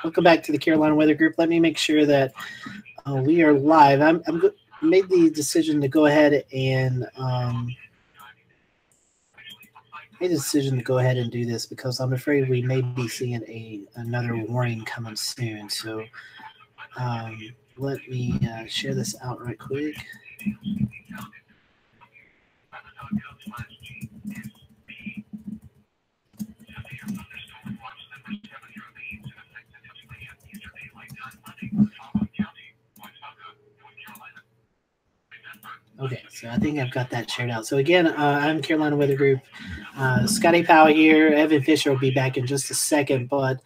Welcome back to the Carolina Weather Group. Let me make sure that we are live. Made the decision to go ahead and do this because I'm afraid we may be seeing another warning coming soon. So let me share this out right quick. Okay, so I think I've got that shared out. So again, I'm Carolina Weather Group. Scotty Powell here. Evan Fisher will be back in just a second, but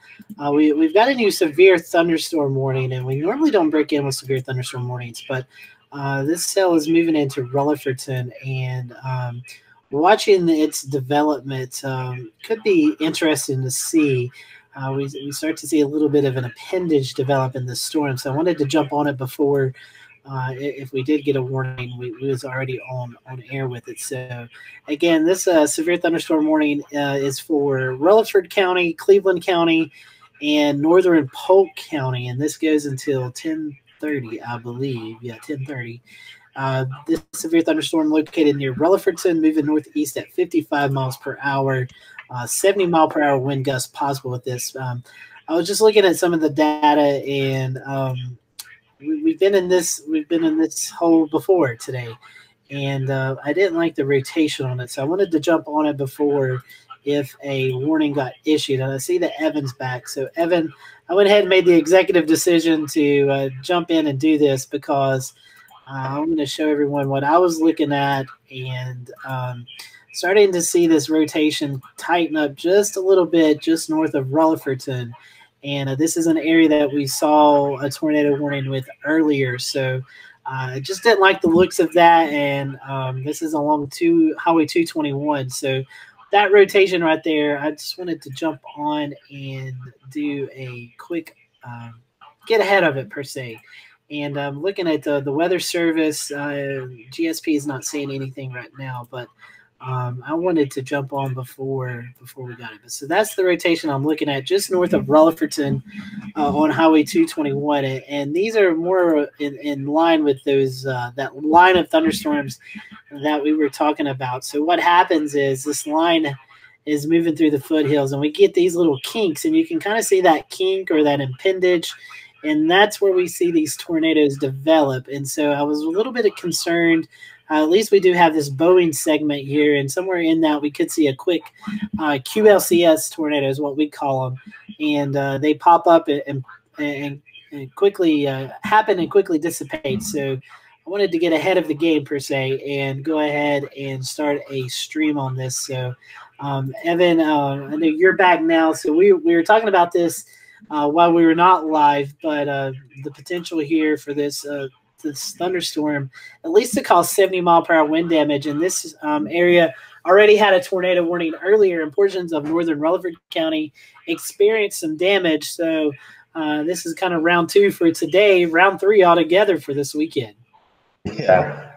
we've got a new severe thunderstorm warning, and we normally don't break in with severe thunderstorm warnings, but this cell is moving into Rutherfordton, and watching its development could be interesting to see. We start to see a little bit of an appendage develop in the storm, so I wanted to jump on it before if we did get a warning, we was already on air with it. So again, this severe thunderstorm warning is for Rutherford County, Cleveland County, and northern Polk County, and this goes until 10:30, I believe. Yeah, 10:30. This severe thunderstorm located near Rutherfordton, moving northeast at 55 miles per hour, 70 mile per hour wind gusts possible with this. I was just looking at some of the data, and we've been in this hole before today, and I didn't like the rotation on it, so I wanted to jump on it before if a warning got issued. And I see that Evan's back, so Evan, I went ahead and made the executive decision to jump in and do this because I'm going to show everyone what I was looking at, and starting to see this rotation tighten up just a little bit just north of Rutherfordton. And this is an area that we saw a tornado warning with earlier. So I just didn't like the looks of that. And this is along Highway 221. So that rotation right there, I just wanted to jump on and do a quick get ahead of it per se. And looking at the Weather Service, GSP is not saying anything right now, but I wanted to jump on before we got it. So that's the rotation I'm looking at just north of Rutherfordton on Highway 221. And these are more in line with those that line of thunderstorms that we were talking about. So what happens is this line is moving through the foothills, and we get these little kinks, and you can kind of see that kink or that appendage, and that's where we see these tornadoes develop. And so I was a little bit concerned. At least we do have this Boeing segment here, and somewhere in that we could see a quick QLCS tornado is what we call them, and they pop up and quickly happen and quickly dissipate. So I wanted to get ahead of the game per se and go ahead and start a stream on this. So Evan, I know you're back now. So we were talking about this while we were not live, but the potential here for this thunderstorm, at least to cause 70 mile per hour wind damage. And this area already had a tornado warning earlier, and portions of northern Rutherford County experienced some damage. So this is kind of round two for today, round three altogether for this weekend. Yeah,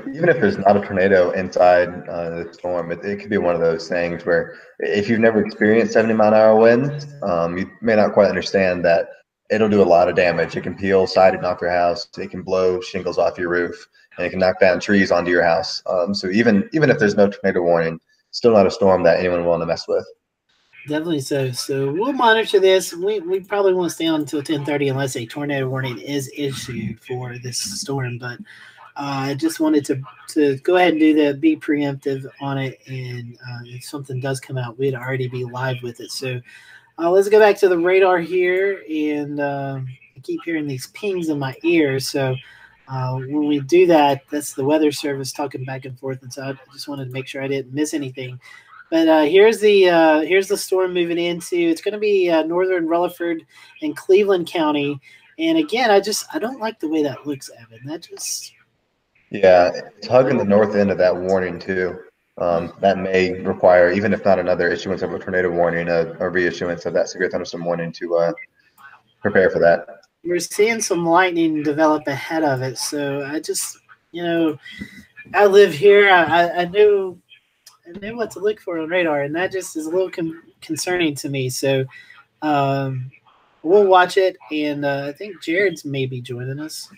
even if there's not a tornado inside the storm, it could be one of those things where if you've never experienced 70-mile-an-hour winds, you may not quite understand that it'll do a lot of damage. It can peel siding off your house. It can blow shingles off your roof, and it can knock down trees onto your house. So even if there's no tornado warning, still not a storm that anyone will want to mess with. Definitely so. So we'll monitor this. We probably won't stay on until 10:30 unless a tornado warning is issued for this storm. But I just wanted to go ahead and do that, be preemptive on it, and if something does come out, we'd already be live with it. So let's go back to the radar here, and I keep hearing these pings in my ears. So when we do that, that's the Weather Service talking back and forth, and so I just wanted to make sure I didn't miss anything. But here's the storm moving into. It's going to be northern Rutherford and Cleveland County, and again, I don't like the way that looks, Evan. Yeah, it's hugging the north end of that warning too. That may require, even if not another issuance of a tornado warning, a reissuance of that severe thunderstorm warning to prepare for that. We're seeing some lightning develop ahead of it, so I just, I live here. I knew what to look for on radar, and that just is a little concerning to me. So we'll watch it, and I think Jared's maybe joining us.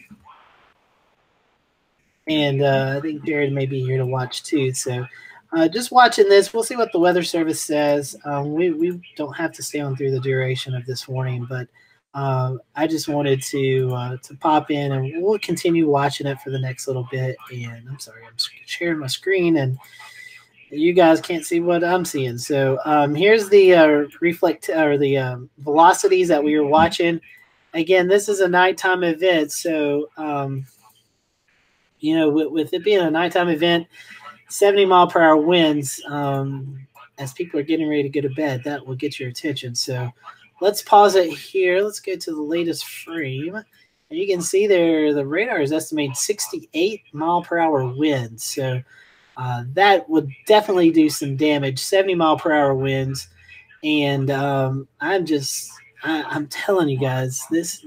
And I think Jared may be here to watch too. So just watching this, we'll see what the weather service says. We don't have to stay on through the duration of this warning, but I just wanted to pop in, and we'll continue watching it for the next little bit. And I'm sorry, I'm sharing my screen, and you guys can't see what I'm seeing. So here's the velocities that we were watching. Again, this is a nighttime event, so with it being a nighttime event, 70-mile-per-hour winds, as people are getting ready to go to bed, that will get your attention. So let's pause it here. Let's go to the latest frame. And you can see there the radar is estimating 68-mile-per-hour winds. So that would definitely do some damage, 70-mile-per-hour winds. And I'm telling you guys, this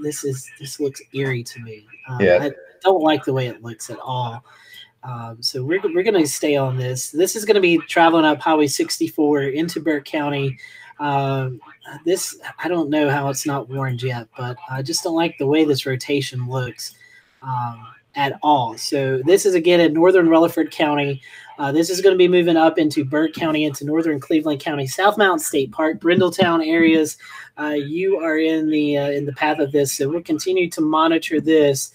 looks eerie to me. Yeah. I don't like the way it looks at all. So we're going to stay on this. This is going to be traveling up Highway 64 into Burke County. This, I don't know how it's not warned yet, but I just don't like the way this rotation looks at all. So this is, again, in northern Rutherford County. This is going to be moving up into Burke County, into northern Cleveland County, South Mountain State Park, Brindletown areas. You are in the path of this, so we'll continue to monitor this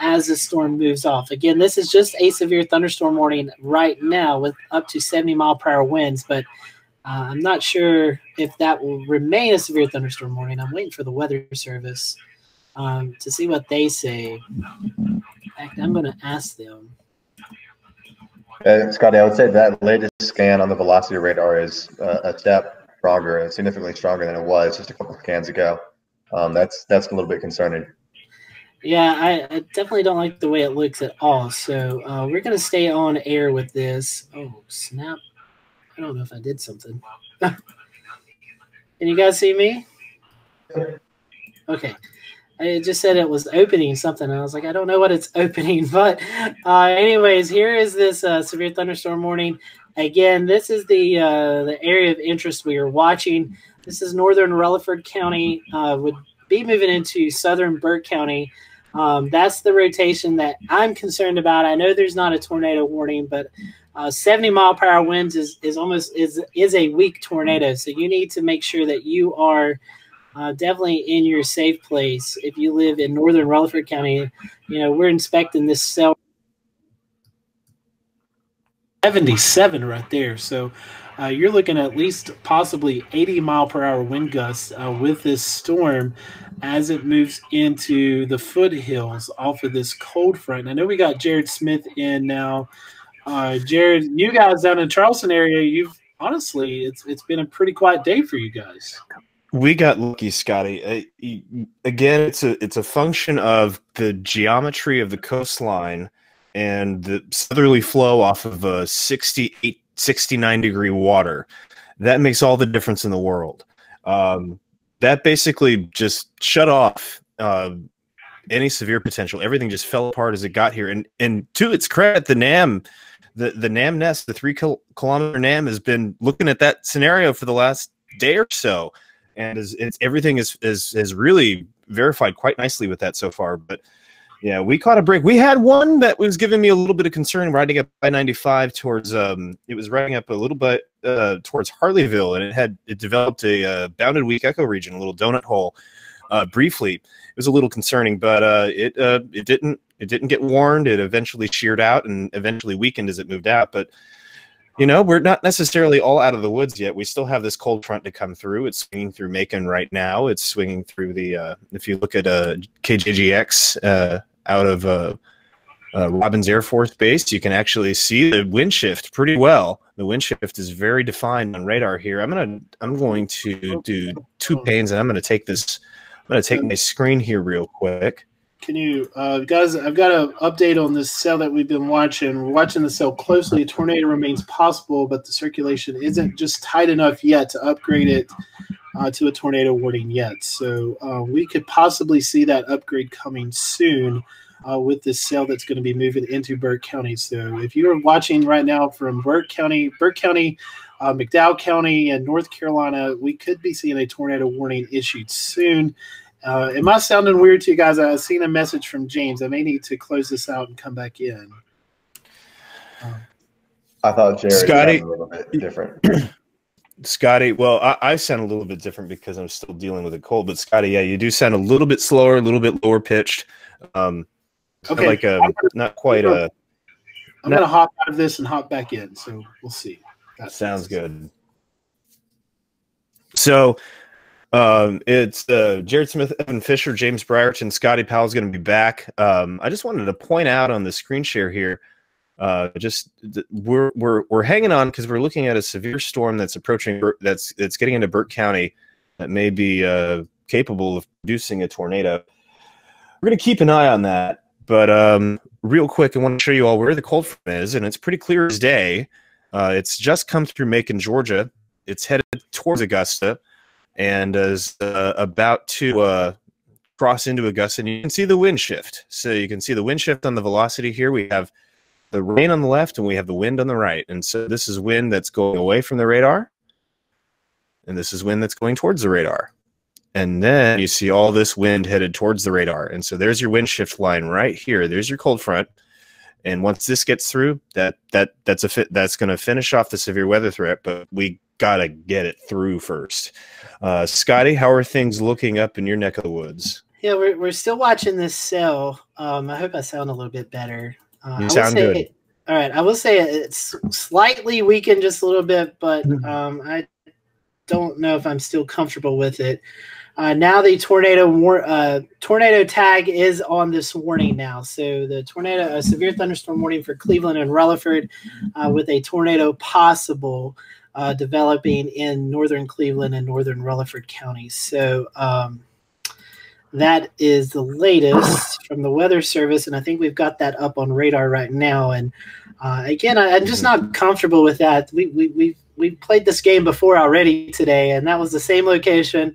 as the storm moves off. Again, this is just a severe thunderstorm warning right now with up to 70-mile-per-hour winds, but I'm not sure if that will remain a severe thunderstorm warning. I'm waiting for the weather service to see what they say. In fact, I'm going to ask them. Scotty, I would say that latest scan on the velocity radar is a step stronger, significantly stronger than it was just a couple of scans ago. That's a little bit concerning. Yeah, I definitely don't like the way it looks at all. So we're going to stay on air with this. Oh, snap. I don't know if I did something. Can you guys see me? Okay. It just said it was opening something, and I was like, I don't know what it's opening. But anyways, here is this severe thunderstorm warning. Again, this is the area of interest we are watching. This is northern Rutherford County. Would be moving into southern Burke County. That's the rotation that I'm concerned about. I know there's not a tornado warning, but 70-mile-per-hour winds is a weak tornado. So you need to make sure that you are definitely in your safe place. If you live in northern Rutherford County, we're inspecting this cell 77 right there. So you're looking at least possibly 80-mile-per-hour wind gusts with this storm as it moves into the foothills off of this cold front. I know we got Jared Smith in now. Jared, you guys down in Charleston area, honestly, it's been a pretty quiet day for you guys. We got lucky, Scotty. Again, it's a function of the geometry of the coastline and the southerly flow off of a 68, 69-degree water. That makes all the difference in the world. That basically just shut off any severe potential. Everything just fell apart as it got here. And to its credit, the NAM, the NAM nest, the 3-kilometer NAM, has been looking at that scenario for the last day or so. And everything is really verified quite nicely with that so far. But yeah, we caught a break. We had one that was giving me a little bit of concern riding up I-95 towards it was riding up a little bit towards Harleyville, and it developed a bounded weak echo region, a little donut hole. Briefly, it was a little concerning, but it didn't get warned. It eventually sheared out and eventually weakened as it moved out. But we're not necessarily all out of the woods yet. We still have this cold front to come through. It's swinging through Macon right now. It's swinging through the, if you look at KJGX out of Robins Air Force Base, you can actually see the wind shift pretty well. The wind shift is very defined on radar here. I'm going to do 2 panes, and I'm going to take my screen here real quick. Can you, guys, I've got an update on this cell that we've been watching. We're watching the cell closely. A tornado remains possible, but the circulation isn't just tight enough yet to upgrade it to a tornado warning yet. So we could possibly see that upgrade coming soon. with this cell that's going to be moving into Burke County. So if you are watching right now from Burke County, McDowell County, and North Carolina, we could be seeing a tornado warning issued soon. Am I sounding weird to you guys? I've seen a message from James. I may need to close this out and come back in. I thought Jared Scotty, sounded a little bit different. Scotty, well, I sound a little bit different because I'm still dealing with a cold. But Scotty, yeah, you do sound a little bit slower, a little bit lower pitched. Okay, like not quite a. I'm going to hop out of this and hop back in, so we'll see. Sounds good. So it's Jared Smith, Evan Fisher, James Brierton, Scotty Powell's going to be back. I just wanted to point out on the screen share here, we're hanging on because we're looking at a severe storm that's approaching, that's getting into Burke County that may be capable of producing a tornado. We're going to keep an eye on that. But real quick, I want to show you all where the cold front is, and it's pretty clear as day. It's just come through Macon, Georgia. It's headed towards Augusta and is about to cross into Augusta. And you can see the wind shift. So you can see the wind shift on the velocity here. We have the rain on the left and we have the wind on the right. And so this is wind that's going away from the radar. And this is wind that's going towards the radar. And then you see all this wind headed towards the radar. And so there's your wind shift line right here. There's your cold front. And once this gets through, that's going to finish off the severe weather threat, but we got to get it through first. Scotty, how are things looking up in your neck of the woods? Yeah, we're still watching this cell. I hope I sound a little bit better. You sound good. All right, I will say it's slightly weakened just a little bit, but I don't know if I'm still comfortable with it. Now the tornado tag is on this warning now. So the tornado, a severe thunderstorm warning for Cleveland and Rutherford, with a tornado possible developing in northern Cleveland and northern Rutherford counties. So that is the latest from the Weather Service, and I think we've got that up on radar right now. And again, I'm just not comfortable with that. We played this game before already today, and that was the same location.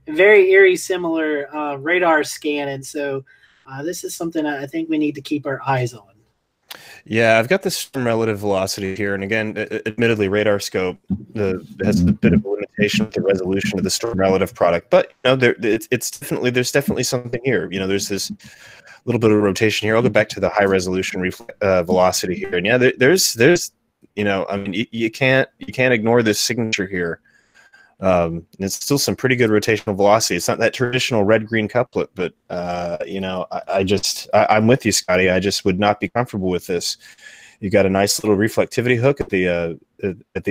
Very eerie, similar radar scan, and so this is something I think we need to keep our eyes on. Yeah, I've got the storm relative velocity here, and again, admittedly, radar scope has a bit of a limitation with the resolution of the storm relative product, but you know, there's definitely something here. You know, there's this little bit of rotation here. I'll go back to the high resolution velocity here, and yeah, there's you know, I mean, you can't ignore this signature here. It's still some pretty good rotational velocity. It's not that traditional red-green couplet, but you know, I'm with you, Scotty. I just would not be comfortable with this. You got a nice little reflectivity hook at the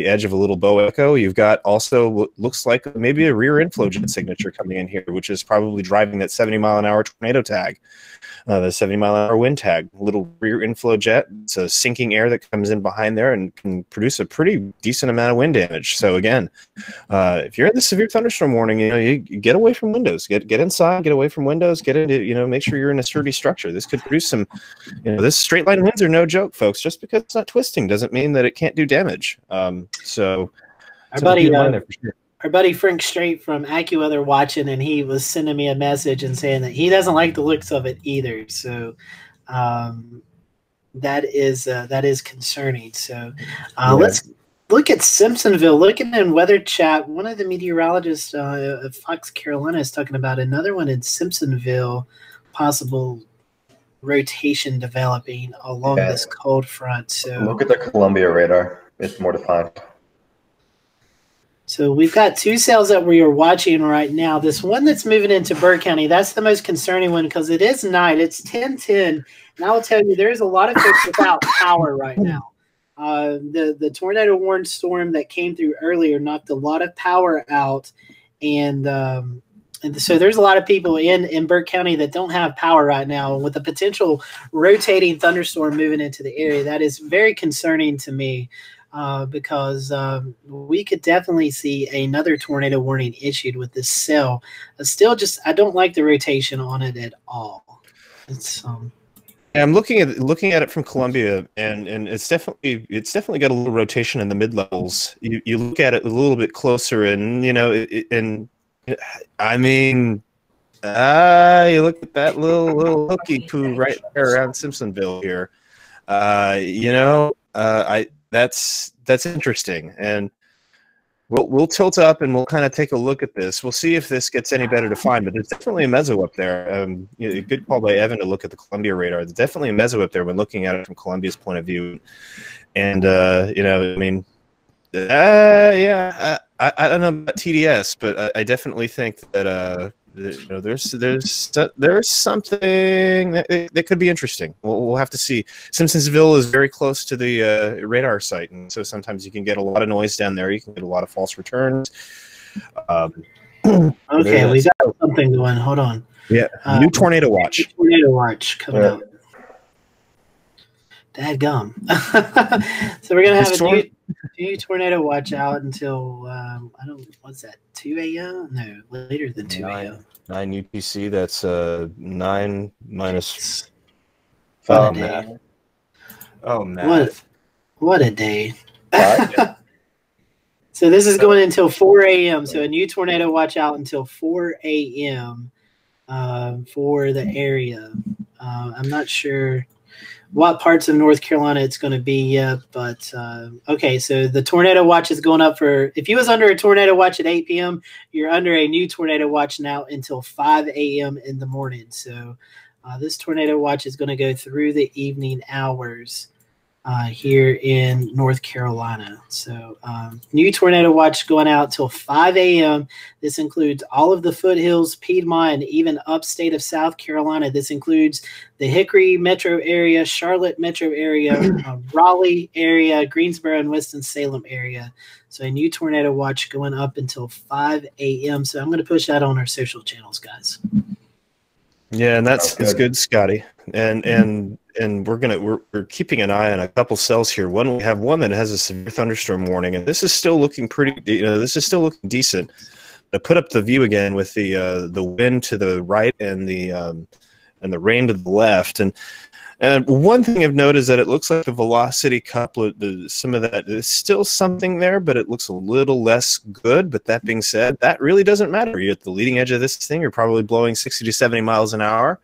edge of a little bow echo. You've got also what looks like maybe a rear inflow jet signature coming in here, which is probably driving that 70-mile-an-hour tornado tag. The 70-mile-an-hour wind tag, little rear inflow jet. It's a sinking air that comes in behind there and can produce a pretty decent amount of wind damage. So again, if you're in the severe thunderstorm warning, you know, you get away from windows, get inside, get away from windows, get into, you know, make sure you're in a sturdy structure. This could produce some, you know, this straight line winds are no joke, folks. Just because it's not twisting doesn't mean that it can't do damage. So our buddy Frank Strait from AccuWeather watching, and he was sending me a message and saying that he doesn't like the looks of it either. So that is concerning. So let's look at Simpsonville. Looking in Weather Chat, one of the meteorologists of Fox Carolina is talking about another one in Simpsonville, possible rotation developing along this cold front. So look at the Columbia radar. It's more defined. So we've got two cells that we are watching right now. This one that's moving into Burke County, that's the most concerning one because it is night. It's 10:10, and I will tell you there's a lot of folks without power right now. The tornado warned storm that came through earlier knocked a lot of power out, and so there's a lot of people in Burke County that don't have power right now. With a potential rotating thunderstorm moving into the area, that is very concerning to me. Because we could definitely see another tornado warning issued with this cell. Still, I don't like the rotation on it at all. It's I'm looking at it from Columbia, and it's definitely got a little rotation in the mid levels. You look at it a little bit closer, and you know, I mean, You look at that little hooky poo right there around Simpsonville here. That's interesting, and we'll tilt up and we'll kind of take a look at this. We'll see if this gets any better defined, but there's definitely a meso up there. Good call by Evan to look at the Columbia radar. There's definitely a meso up there when looking at it from Columbia's point of view, and I don't know about TDS, but I definitely think that there's something that could be interesting. We'll have to see. Simpsonsville is very close to the radar site, and so sometimes you can get a lot of noise down there. You can get a lot of false returns. Okay, we got something going. Hold on. Yeah, new tornado watch. Tornado watch coming out. Dadgum. So we're gonna have a new tornado watch out until what's that, 2 a.m.? No, later than 2 a.m. 9 UTC. That's 9 minus. Oh man! Oh man! What a day! So this is going until 4 a.m. So a new tornado watch out until 4 a.m. For the area. I'm not sure what parts of North Carolina it's going to be yet, but okay, so the tornado watch is going up for, if you was under a tornado watch at 8 p.m., you're under a new tornado watch now until 5 a.m. in the morning. So this tornado watch is going to go through the evening hours here in North Carolina. So new tornado watch going out till 5 a.m. This includes all of the foothills, Piedmont, and even upstate of South Carolina. This includes the Hickory metro area, Charlotte metro area, Raleigh area, Greensboro, and Winston-Salem area. So a new tornado watch going up until 5 a.m. So I'm going to push that on our social channels, guys. Yeah, and that's good, Scotty. And we're keeping an eye on a couple cells here. We have one that has a severe thunderstorm warning, and this is still looking this is still looking decent. I put up the view again with the wind to the right and the rain to the left. And one thing I've noticed is that it looks like the velocity couplet, some of that is still something there, but it looks a little less good. But that being said, that really doesn't matter. You're at the leading edge of this thing. You're probably blowing 60 to 70 miles an hour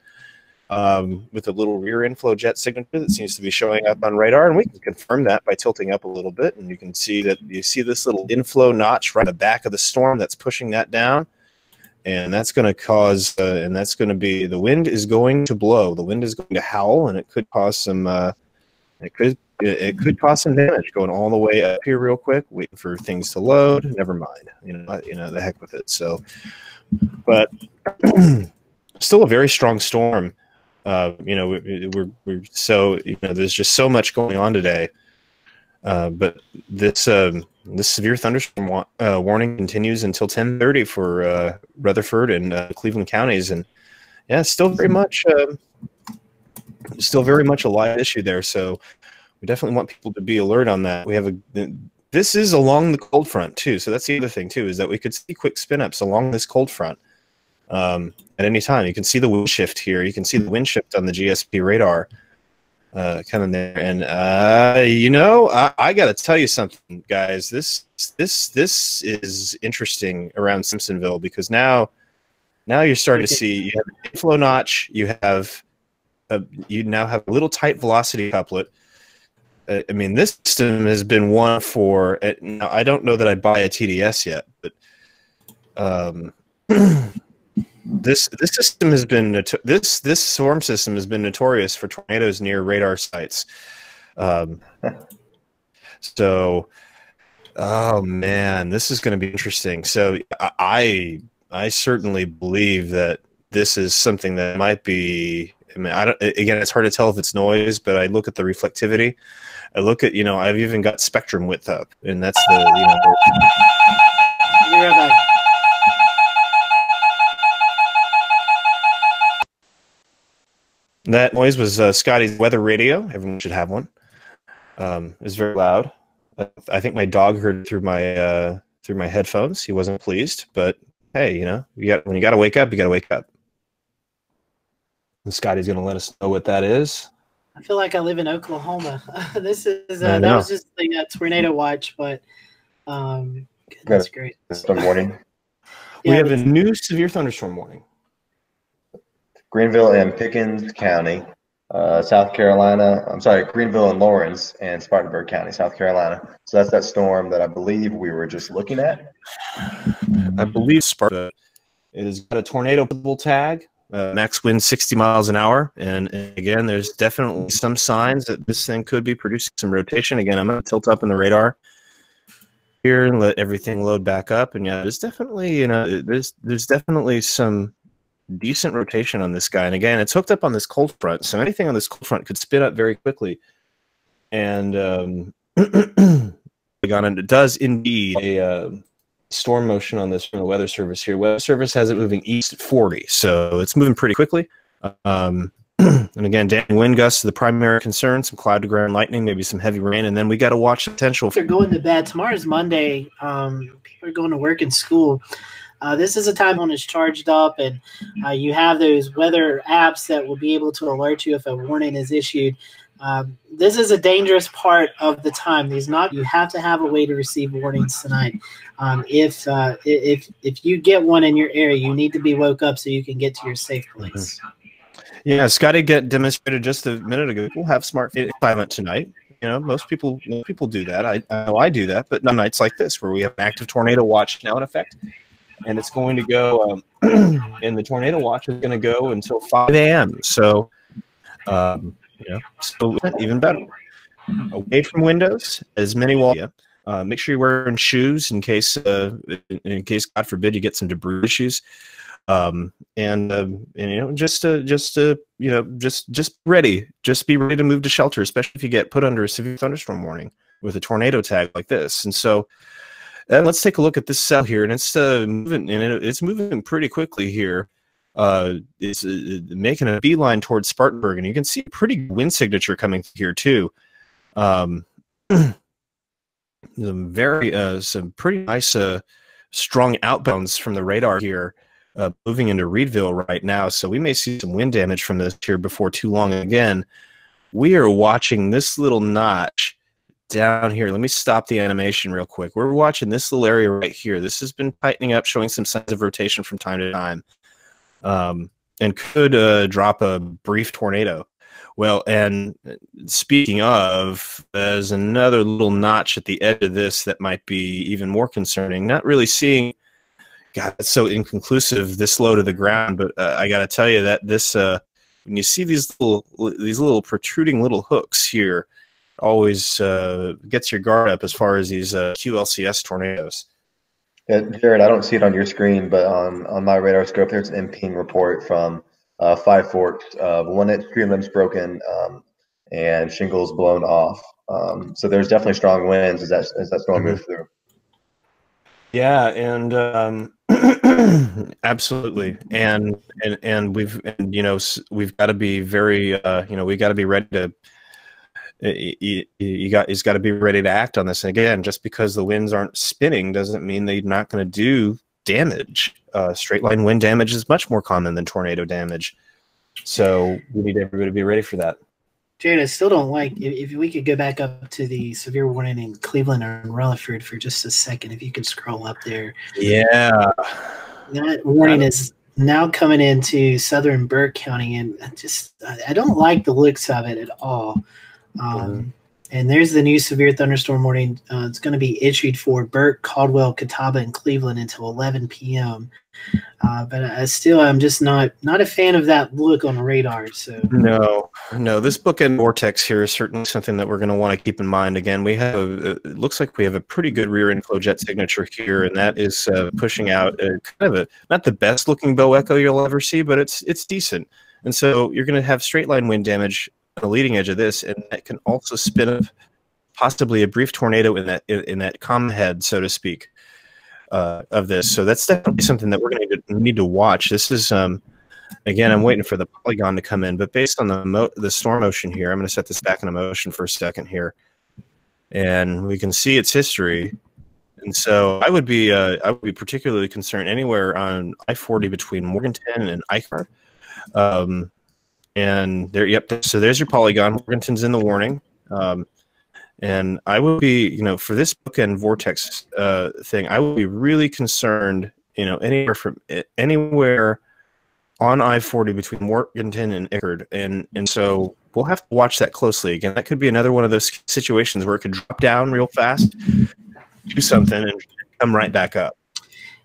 with a little rear inflow jet signature that seems to be showing up on radar. And we can confirm that by tilting up a little bit. And you can see that you see this little inflow notch right at the back of the storm that's pushing that down. And that's going to cause, and that's going to be, the wind is going to blow. The wind is going to howl, and it could cause some, it could cause some damage going all the way up here real quick, waiting for things to load. Never mind, the heck with it. So, but still a very strong storm. We're so, there's just so much going on today. But this severe thunderstorm warning continues until 10:30 for Rutherford and Cleveland counties, and yeah, still very much a live issue there. So we definitely want people to be alert on that. We have this is along the cold front too, so that's the other thing too, is that we could see quick spin ups along this cold front at any time. You can see the wind shift here. You can see the wind shift on the GSP radar. Coming there, and I got to tell you something, guys. This is interesting around Simpsonville, because now you're starting to see, you have an inflow notch, you now have a little tight velocity couplet. I mean, this system has been one for. Now, I don't know that I'd buy a TDS yet, but This system has been this swarm system has been notorious for tornadoes near radar sites. So, oh man, this is going to be interesting. So I certainly believe that this is something that might be. I mean, again, it's hard to tell if it's noise, but I look at the reflectivity. I look at I've even got spectrum width up, and that's the You're right back. That noise was Scotty's weather radio. Everyone should have one. It's very loud. I think my dog heard it through my headphones. He wasn't pleased, but hey, when you got to wake up, you got to wake up. And Scotty's going to let us know what that is. I feel like I live in Oklahoma. This is that was just the tornado watch, but goodness great. Storm warning. We have a new severe thunderstorm warning. Greenville and Pickens County, South Carolina. I'm sorry, Greenville and Lawrence and Spartanburg County, South Carolina. So that's that storm that I believe we were just looking at. I believe Sparta has got a tornado tag. Max wind 60 miles an hour. And again, there's definitely some signs that this thing could be producing some rotation. Again, I'm going to tilt up in the radar here and let everything load back up. And yeah, there's definitely, there's definitely some decent rotation on this guy. And again, it's hooked up on this cold front. So anything on this cold front could spin up very quickly. And it does indeed a storm motion on this from the Weather Service here. Weather Service has it moving east at 40, so it's moving pretty quickly. And again, dampening wind gusts are the primary concern, some cloud to ground lightning, maybe some heavy rain, and then we got to watch the potential. They're going to bed. Tomorrow's Monday. People are going to work and school. This is a time when it's charged up, and you have those weather apps that will be able to alert you if a warning is issued. This is a dangerous part of the time. You have to have a way to receive warnings tonight. If you get one in your area, you need to be woke up so you can get to your safe place. Yeah, Scotty demonstrated just a minute ago. We'll have smart silent tonight. You know, most people do that. I know I do that, but not nights like this where we have an active tornado watch now in effect, and it's going to go. And the tornado watch is going to go until 5 a.m. So. So even better. Away from windows, as many walls. Make sure you're wearing shoes in case, God forbid, you get some debris issues. And just ready. Just be ready to move to shelter, especially if you get put under a severe thunderstorm warning with a tornado tag like this. And so, let's take a look at this cell here, and it's moving, and it's moving pretty quickly here. It's making a beeline towards Spartanburg, and you can see a pretty good wind signature coming here too. Some pretty nice strong outbounds from the radar here, moving into Reedville right now. So we may see some wind damage from this here before too long. Again, we are watching this little notch down here. Let me stop the animation real quick. We're watching this little area right here. This has been tightening up, showing some signs of rotation from time to time. And could drop a brief tornado. Well, and speaking of, there's another little notch at the edge of this that might be even more concerning. Not really seeing, God, it's so inconclusive, this low to the ground, but I got to tell you that this, when you see these little protruding little hooks here, always gets your guard up as far as these QLCS tornadoes. Yeah, Jared, I don't see it on your screen, but on my radar scope, there's an MPing report from Five Forks. 1 inch tree limbs broken and shingles blown off. So there's definitely strong winds as that storm moves through. Yeah, and absolutely, and we've got to be very we got to be ready to. He's got to be ready to act on this. And again, just because the winds aren't spinning doesn't mean they're not going to do damage. Straight line wind damage is much more common than tornado damage. So we need everybody to be ready for that. Jared, I still don't like, if we could go back up to the severe warning in Cleveland or in Rutherford for just a second, if you could scroll up there. Yeah. That warning is now coming into southern Burke County, and I don't like the looks of it at all. And there's the new severe thunderstorm warning. It's going to be issued for Burke, Caldwell, Catawba, and Cleveland until 11 p.m. But I'm just not a fan of that look on the radar. So no, this bookend vortex here is certainly something that we're going to want to keep in mind. Again, we have it looks like we have a pretty good rear inflow jet signature here, and that is pushing out kind of not the best looking bow echo you'll ever see, but it's decent. And so you're going to have straight line wind damage on the leading edge of this, and that can also spin up possibly a brief tornado in that comm head, so to speak, of this. So that's definitely something that we're going to need to watch. This is again, I'm waiting for the polygon to come in, but based on the storm motion here, I'm going to set this back into motion for a second here, and we can see its history. And so I would be particularly concerned anywhere on I-40 between Morganton and Eichmar. And there, yep. So there's your polygon. Morganton's in the warning. And I would be, for this bookend vortex thing, I would be really concerned, anywhere on I-40 between Morganton and Ickard, and so we'll have to watch that closely. Again, that could be another one of those situations where it could drop down real fast, do something, and come right back up.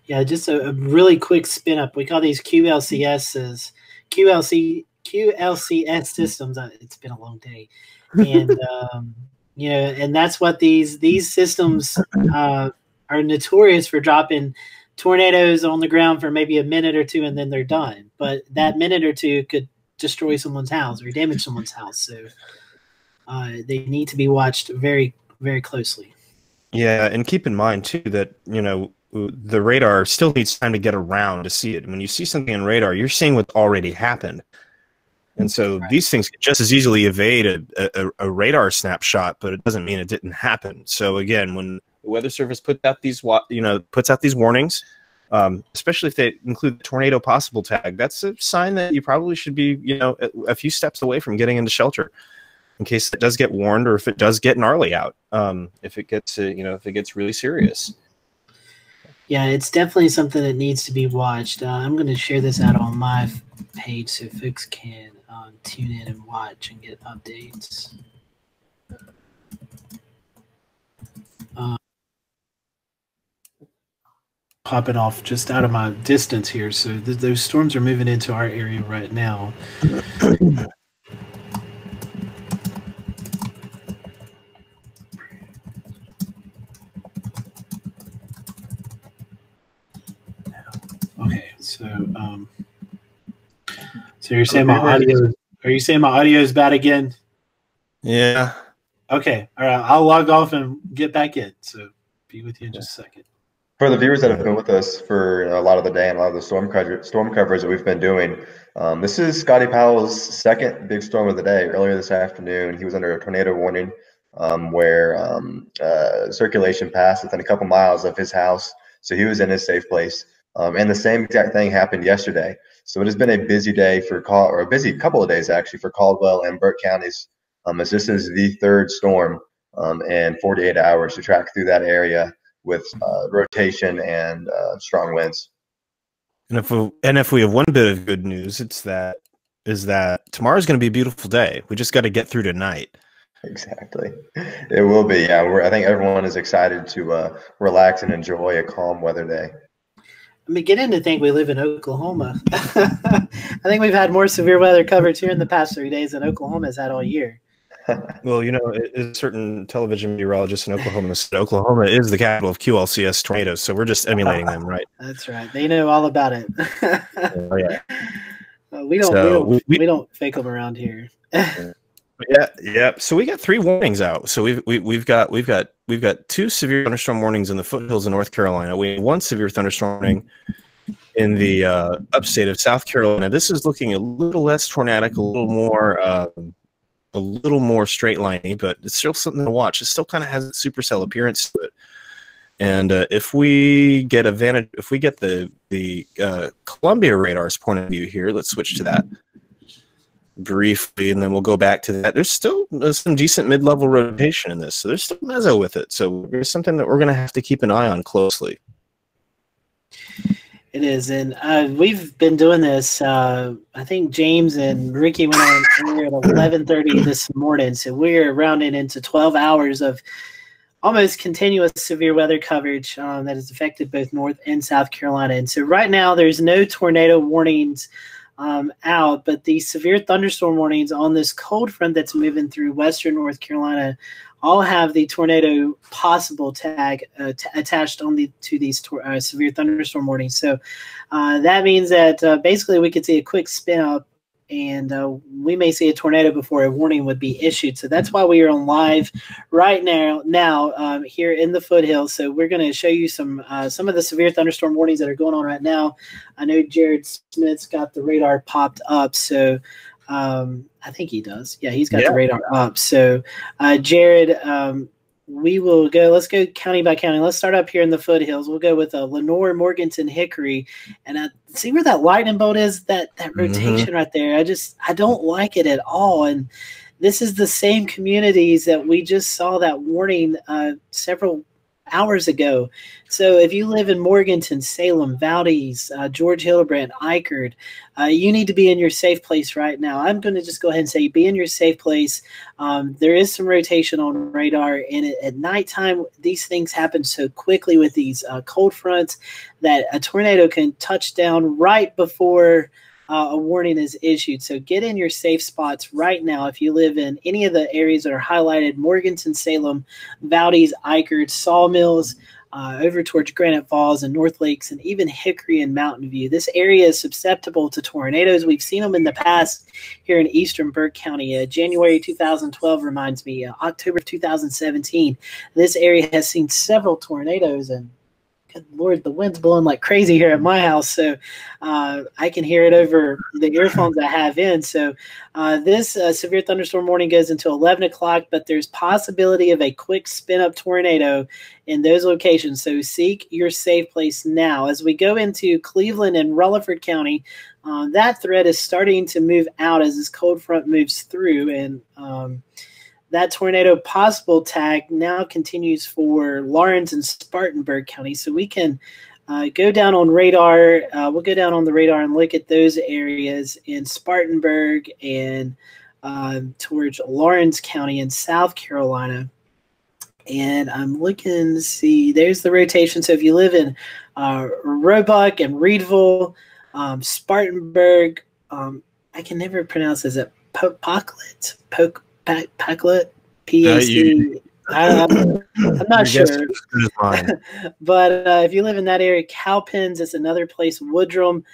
Yeah, just a really quick spin up. We call these QLCSs, QLCS systems. It's been a long day, and and that's what these systems are notorious for, dropping tornadoes on the ground for maybe a minute or two, and then they're done. But that minute or two could destroy someone's house or damage someone's house. So they need to be watched very, very closely. Yeah, and keep in mind too that the radar still needs time to get around to see it. When you see something in radar, you're seeing what already happened. And so these things can just as easily evade a radar snapshot, but it doesn't mean it didn't happen. So again, when the Weather Service puts out these warnings, especially if they include the tornado possible tag, that's a sign that you probably should be, a few steps away from getting into shelter, in case it does get warned or if it does get gnarly out. If it gets, if it gets really serious. Yeah, it's definitely something that needs to be watched. I'm going to share this out on my page so folks can tune in and watch and get updates. Popping off just out of my distance here. So those storms are moving into our area right now. Okay, so you're saying my audio? Are you saying my audio is bad again? Yeah. Okay. All right. I'll log off and get back in. So be with you in just a second. For the viewers that have been with us for a lot of the day and a lot of the storm coverage that we've been doing, this is Scotty Powell's second big storm of the day. Earlier this afternoon, he was under a tornado warning where circulation passed within a couple miles of his house. So he was in his safe place. And the same exact thing happened yesterday. So it has been a busy day a busy couple of days actually for Caldwell and Burke counties, as this is the third storm in 48 hours to track through that area with rotation and strong winds. And if we have one bit of good news, is that tomorrow's going to be a beautiful day. We just got to get through tonight. Exactly, it will be. Yeah, I think everyone is excited to relax and enjoy a calm weather day. I'm beginning to think we live in Oklahoma. I think we've had more severe weather coverage here in the past 3 days than Oklahoma has had all year. Well, a certain television meteorologist in Oklahoma said Oklahoma is the capital of QLCS tornadoes, so we're just emulating them, right? That's right. They know all about it. Oh, yeah. We don't fake them around here. Yeah. So we got 3 warnings out. So we've got 2 severe thunderstorm warnings in the foothills of North Carolina. We have 1 severe thunderstorm warning in the upstate of South Carolina. This is looking a little less tornadic, a little more straight liney, but it's still something to watch. It still kind of has a supercell appearance to it. And if we get the Columbia radar's point of view here, let's switch to that briefly, and then we'll go back to that. There's still some decent mid-level rotation in this, so there's still mezzo with it. So there's something that we're going to have to keep an eye on closely. It is, and we've been doing this. I think James and Ricky went on at 11:30 this morning, so we're rounding into 12 hours of almost continuous severe weather coverage that has affected both North and South Carolina. And so right now there's no tornado warnings out, but the severe thunderstorm warnings on this cold front that's moving through western North Carolina all have the tornado possible tag attached to these severe thunderstorm warnings. So that means that basically we could see a quick spin up, and we may see a tornado before a warning would be issued. So that's why we are on live right now here in the foothills. So we're going to show you some of the severe thunderstorm warnings that are going on right now. I know Jared Smith's got the radar popped up, so I think he does. Yeah, he's got the radar up. So Jared, let's go county by county. Let's start up here in the foothills. We'll go with Lenoir, Morganton, Hickory, and see where that lightning bolt is, that rotation right there. I don't like it at all. And this is the same communities that we just saw that warning several hours ago. So if you live in Morganton, Salem, Valdez, George Hildebrandt, Eichard, you need to be in your safe place right now. I'm going to just go ahead and say be in your safe place. There is some rotation on radar, and at nighttime, these things happen so quickly with these cold fronts that a tornado can touch down right before a warning is issued. So get in your safe spots right now if you live in any of the areas that are highlighted: Morganton, Salem, Valdez, Eichard, Sawmills, over towards Granite Falls and North Lakes, and even Hickory and Mountain View. This area is susceptible to tornadoes. We've seen them in the past here in eastern Burke County. January 2012 reminds me, October 2017. This area has seen several tornadoes, and good Lord, the wind's blowing like crazy here at my house, so I can hear it over the earphones I have in. So this severe thunderstorm warning goes until 11 o'clock, but there's possibility of a quick spin-up tornado in those locations. So seek your safe place now. As we go into Cleveland and Rutherford County, that threat is starting to move out as this cold front moves through, and that tornado possible tag now continues for Lawrence and Spartanburg County. So we can go down on radar. We'll go down on the radar and look at those areas in Spartanburg and towards Lawrence County in South Carolina. And I'm looking to see, there's the rotation. So if you live in Roebuck and Reedville, Spartanburg, I can never pronounce, is it Pocklett? Paclet, P-A-C. I'm not sure. But if you live in that area, Cowpens is another place, Woodrum.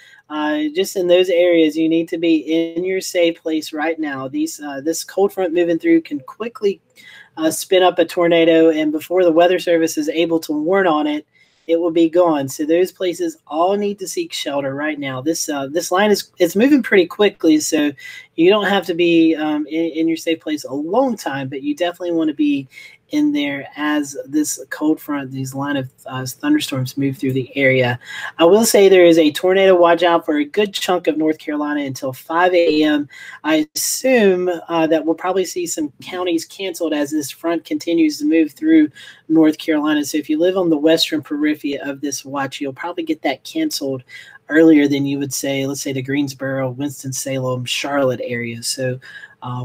Just in those areas, you need to be in your safe place right now. This cold front moving through can quickly spin up a tornado, and before the Weather Service is able to warn on it, it will be gone. So those places all need to seek shelter right now. This line it's moving pretty quickly, so you don't have to be in your safe place a long time, but you definitely want to be in there as this cold front, these line of thunderstorms move through the area. I will say there is a tornado watch out for a good chunk of North Carolina until 5 a.m. I assume that we'll probably see some counties canceled as this front continues to move through North Carolina. So if you live on the western periphery of this watch, you'll probably get that canceled earlier than you would say, let's say the Greensboro, Winston-Salem, Charlotte area. So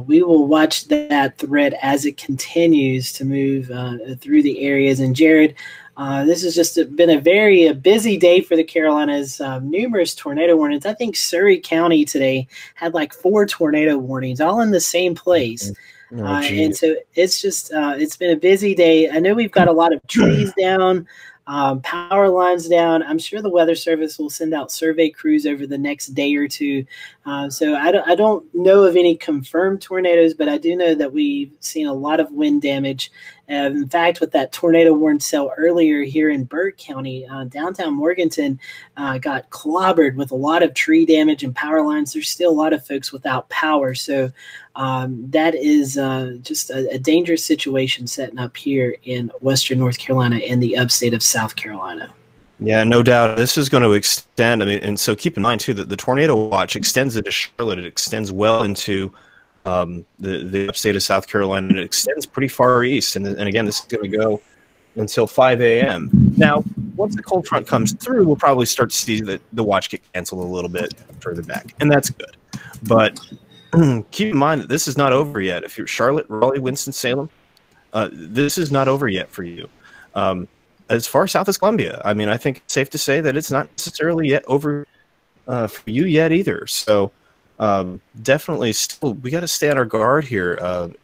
we will watch that threat as it continues to move through the areas. And Jared, this has just been a very busy day for the Carolinas. Numerous tornado warnings. I think Surrey County today had like 4 tornado warnings, all in the same place. And so it's just it's been a busy day. I know we've got a lot of trees down, power lines down. I'm sure the Weather Service will send out survey crews over the next day or two. So I don't know of any confirmed tornadoes, but I do know that we've seen a lot of wind damage. In fact, with that tornado warning cell earlier here in Burke County, downtown Morganton got clobbered with a lot of tree damage and power lines. There's still a lot of folks without power. So that is just a dangerous situation setting up here in western North Carolina and the upstate of South Carolina. Yeah, no doubt. This is going to extend. I mean, and so keep in mind, too, that the tornado watch extends into Charlotte. It extends well into the upstate of South Carolina, and it extends pretty far east. And again, this is going to go until 5 a.m. Now, once the cold front comes through, we'll probably start to see the watch get canceled a little bit further back, and that's good. But keep in mind that this is not over yet. If you're Charlotte, Raleigh, Winston-Salem, this is not over yet for you. As far south as Columbia, I mean, I think it's safe to say that it's not necessarily yet over for you yet either. So definitely, still, we got to stay on our guard here.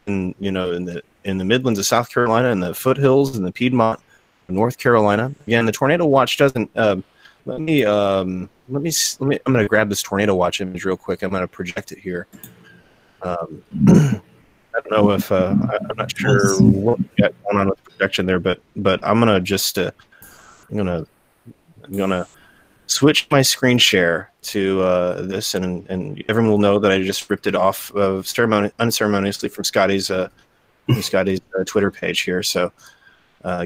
In the Midlands of South Carolina and the foothills and the Piedmont, North Carolina. Again, the tornado watch doesn't. I'm going to grab this tornado watch image real quick. I'm going to project it here. I don't know if I'm not sure what we got going on with the projection there, but I'm gonna just I'm gonna switch my screen share to this, and everyone will know that I just ripped it off of unceremoniously from Scotty's Twitter page here. So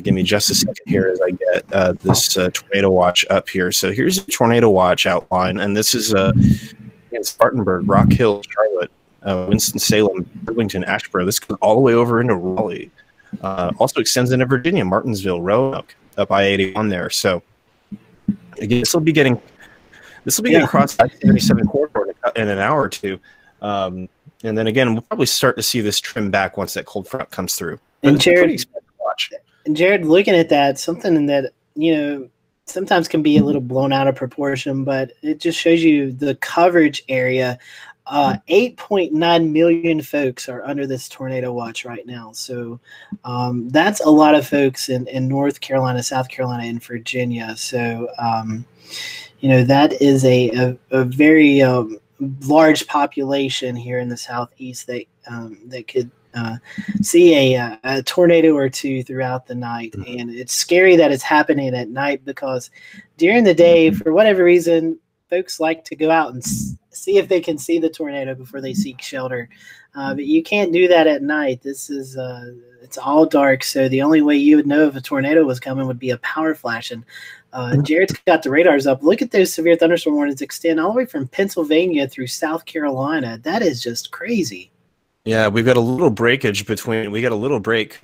give me just a second here as I get this tornado watch up here. So here's a tornado watch outline, and this is in Spartanburg, Rock Hill, Charlotte, Winston-Salem, Burlington, Asheboro. This goes all the way over into Raleigh. Also extends into Virginia, Martinsville, Roanoke, up I-81 there. So again, this will be getting across the I-77 corridor in an hour or two. And then again, we'll probably start to see this trim back once that cold front comes through. But And Jared, looking at that, something that, sometimes can be a little blown out of proportion, but it just shows you the coverage area. 8.9 million folks are under this tornado watch right now. So that's a lot of folks in North Carolina, South Carolina, and Virginia. So, that is a very large population here in the Southeast that could see a tornado or two throughout the night. And it's scary that it's happening at night, because during the day, for whatever reason, folks like to go out and see if they can see the tornado before they seek shelter. But you can't do that at night. This is it's all dark, so the only way you would know if a tornado was coming would be a power flash. And Jared's got the radars up. Look at those severe thunderstorm warnings extend all the way from Pennsylvania through South Carolina. That is just crazy. Yeah, we've got a little breakage we got a little break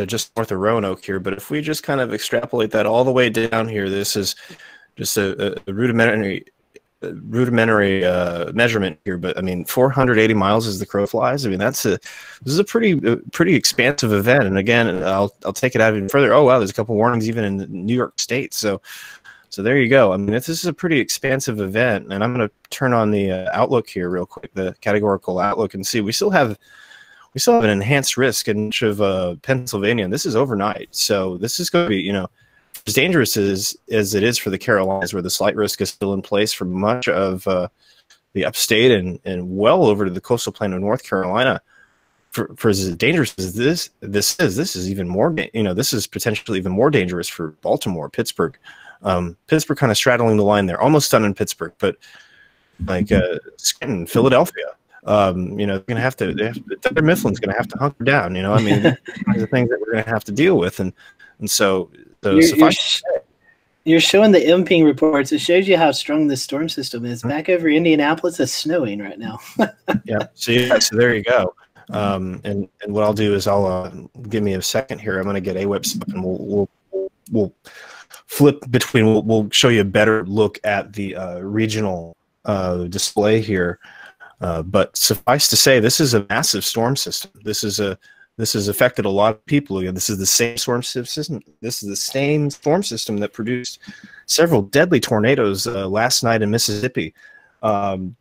just north of Roanoke here, but if we just kind of extrapolate that all the way down here, this is just a rudimentary measurement here, but I mean, 480 miles as the crow flies. I mean, this is a pretty expansive event. And again, I'll take it out even further. Oh wow, there's a couple warnings even in New York State. So there you go. I mean, this is a pretty expansive event, and I'm going to turn on the outlook here real quick, the categorical outlook, and see we still have an enhanced risk in much of Pennsylvania, and this is overnight. So this is going to be, as dangerous as it is for the Carolinas, where the slight risk is still in place for much of the upstate and well over to the coastal plain of North Carolina. For as dangerous as this is even more, this is potentially even more dangerous for Baltimore, Pittsburgh. Pittsburgh kind of straddling the line there, almost done in Pittsburgh, but like Scranton, Philadelphia, they're going to have to, Thunder Mifflin's going to have to hunker down, I mean, the things that we're going to have to deal with. And so you're showing the MPing reports. It shows you how strong this storm system is. Back over Indianapolis, it's snowing right now. Yeah. So there you go. And what I'll do is give me a second here. I'm going to get AWIPS up, and we'll flip between. We'll show you a better look at the regional display here. But suffice to say, this is a massive storm system. This has affected a lot of people. Again, this is the same storm system. This is the same storm system that produced several deadly tornadoes last night in Mississippi, and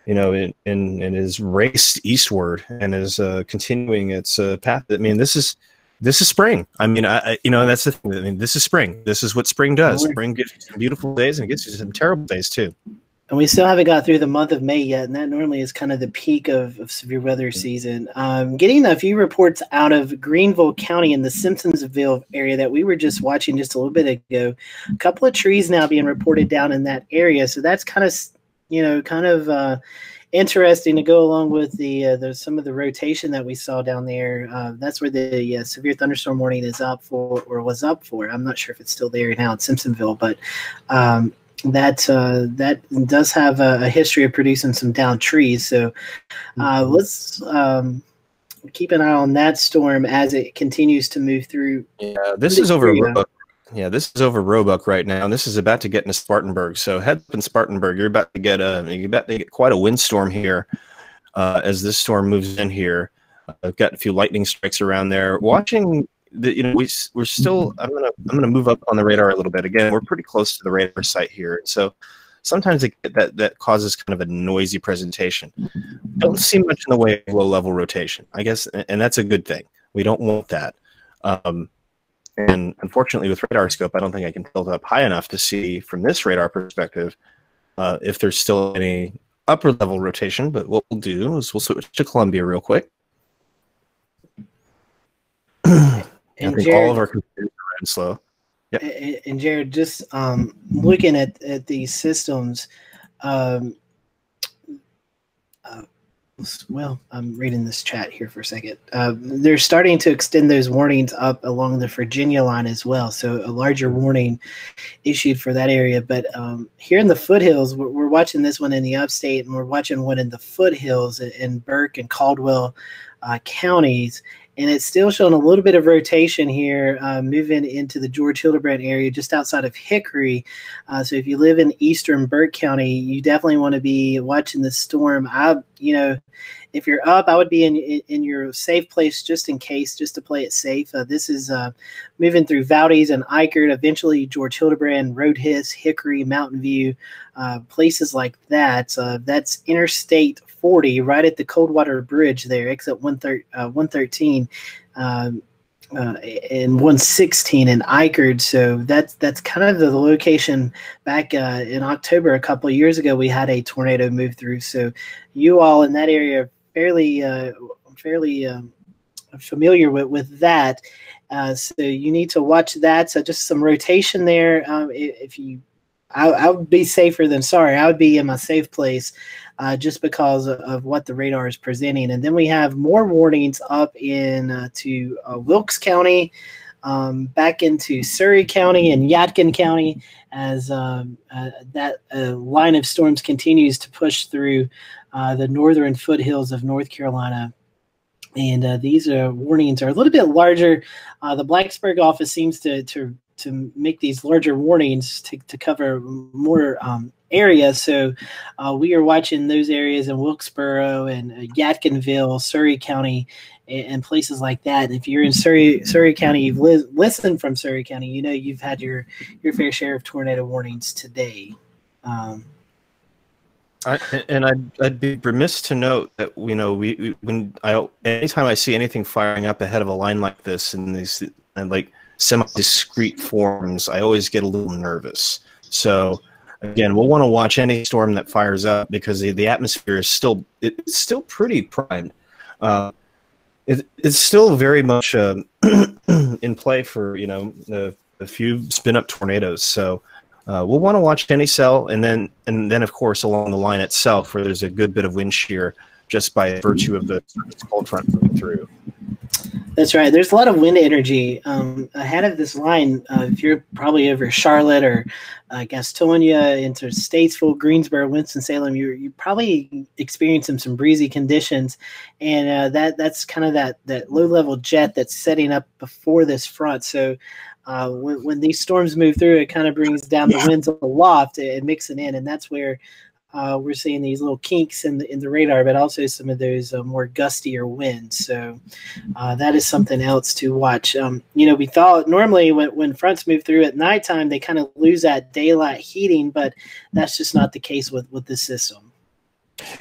is raced eastward and is continuing its path. I mean, this is spring. I mean, that's the thing. I mean, this is spring. This is what spring does. Spring gives you some beautiful days, and it gives you some terrible days too. And we still haven't got through the month of May yet, and that normally is kind of the peak of severe weather season. Getting a few reports out of Greenville County in the Simpsonsville area that we were just watching just a little bit ago. A couple of trees now being reported down in that area, so that's kind of interesting to go along with the some of the rotation that we saw down there. That's where the severe thunderstorm warning is up for, or was up for. I'm not sure if it's still there now in Simpsonville, but that does have a history of producing some downed trees. So let's keep an eye on that storm as it continues to move through. Yeah, this is over Roebuck. Yeah, this is over Roebuck right now, and this is about to get into Spartanburg. So head up in Spartanburg, you're about to get quite a windstorm here as this storm moves in here. I've got a few lightning strikes around there. Watching we're still. I'm gonna move up on the radar a little bit. Again, we're pretty close to the radar site here, so sometimes that causes kind of a noisy presentation. Don't see much in the way of low level rotation, I guess, and that's a good thing. We don't want that. And unfortunately, with radar scope, I don't think I can tilt up high enough to see from this radar perspective if there's still any upper level rotation. But what we'll do is we'll switch to Columbia real quick. I think Jared, all of our computers are running slow. Yep. And Jared, just looking at these systems, well, I'm reading this chat here for a second. They're starting to extend those warnings up along the Virginia line as well. So a larger warning issued for that area. But here in the foothills, we're watching this one in the upstate, and we're watching one in the foothills in Burke and Caldwell. counties. And it's still showing a little bit of rotation here, moving into the George Hildebrand area just outside of Hickory. So if you live in eastern Burke County, you definitely want to be watching the storm. If you're up, I would be in your safe place just in case, just to play it safe. This is moving through Valdez and Eichert, eventually George Hildebrand, Roadhiss, Hickory, Mountain View, places like that. That's Interstate 40 right at the Coldwater Bridge there, exit 113 and 116 in Eichert. So that's kind of the location. Back in October a couple of years ago, we had a tornado move through. So you all in that area are fairly familiar with that. So you need to watch that. So just some rotation there. I would be safer than sorry. I would be in my safe place just because of what the radar is presenting. And then we have more warnings up in to Wilkes County, back into Surry County and Yadkin County as that line of storms continues to push through the northern foothills of North Carolina. And these warnings are a little bit larger. The Blacksburg office seems to make these larger warnings to cover more areas. So we are watching those areas in Wilkesboro and Yadkinville, Surry County, and places like that. If you're in Surry County, you've listened from Surry County, you know you've had your fair share of tornado warnings today. I'd be remiss to note that anytime I see anything firing up ahead of a line like this in these like semi-discrete forms, I always get a little nervous. So again, we'll want to watch any storm that fires up because the atmosphere is still pretty primed. It's still very much in play for a few spin-up tornadoes. So we'll want to watch any cell, and then of course along the line itself, where there's a good bit of wind shear just by virtue of the cold front moving through. That's right. There's a lot of wind energy ahead of this line. If you're probably over Charlotte or Gastonia into Statesville, Greensboro, Winston-Salem, you're probably experiencing some breezy conditions, and that's kind of that low-level jet that's setting up before this front. So when these storms move through, it kind of brings down the winds aloft and mixing in, and that's where we're seeing these little kinks in the radar, but also some of those more gustier winds. So that is something else to watch. We thought normally when fronts move through at nighttime, they kind of lose that daylight heating, but that's just not the case with this system.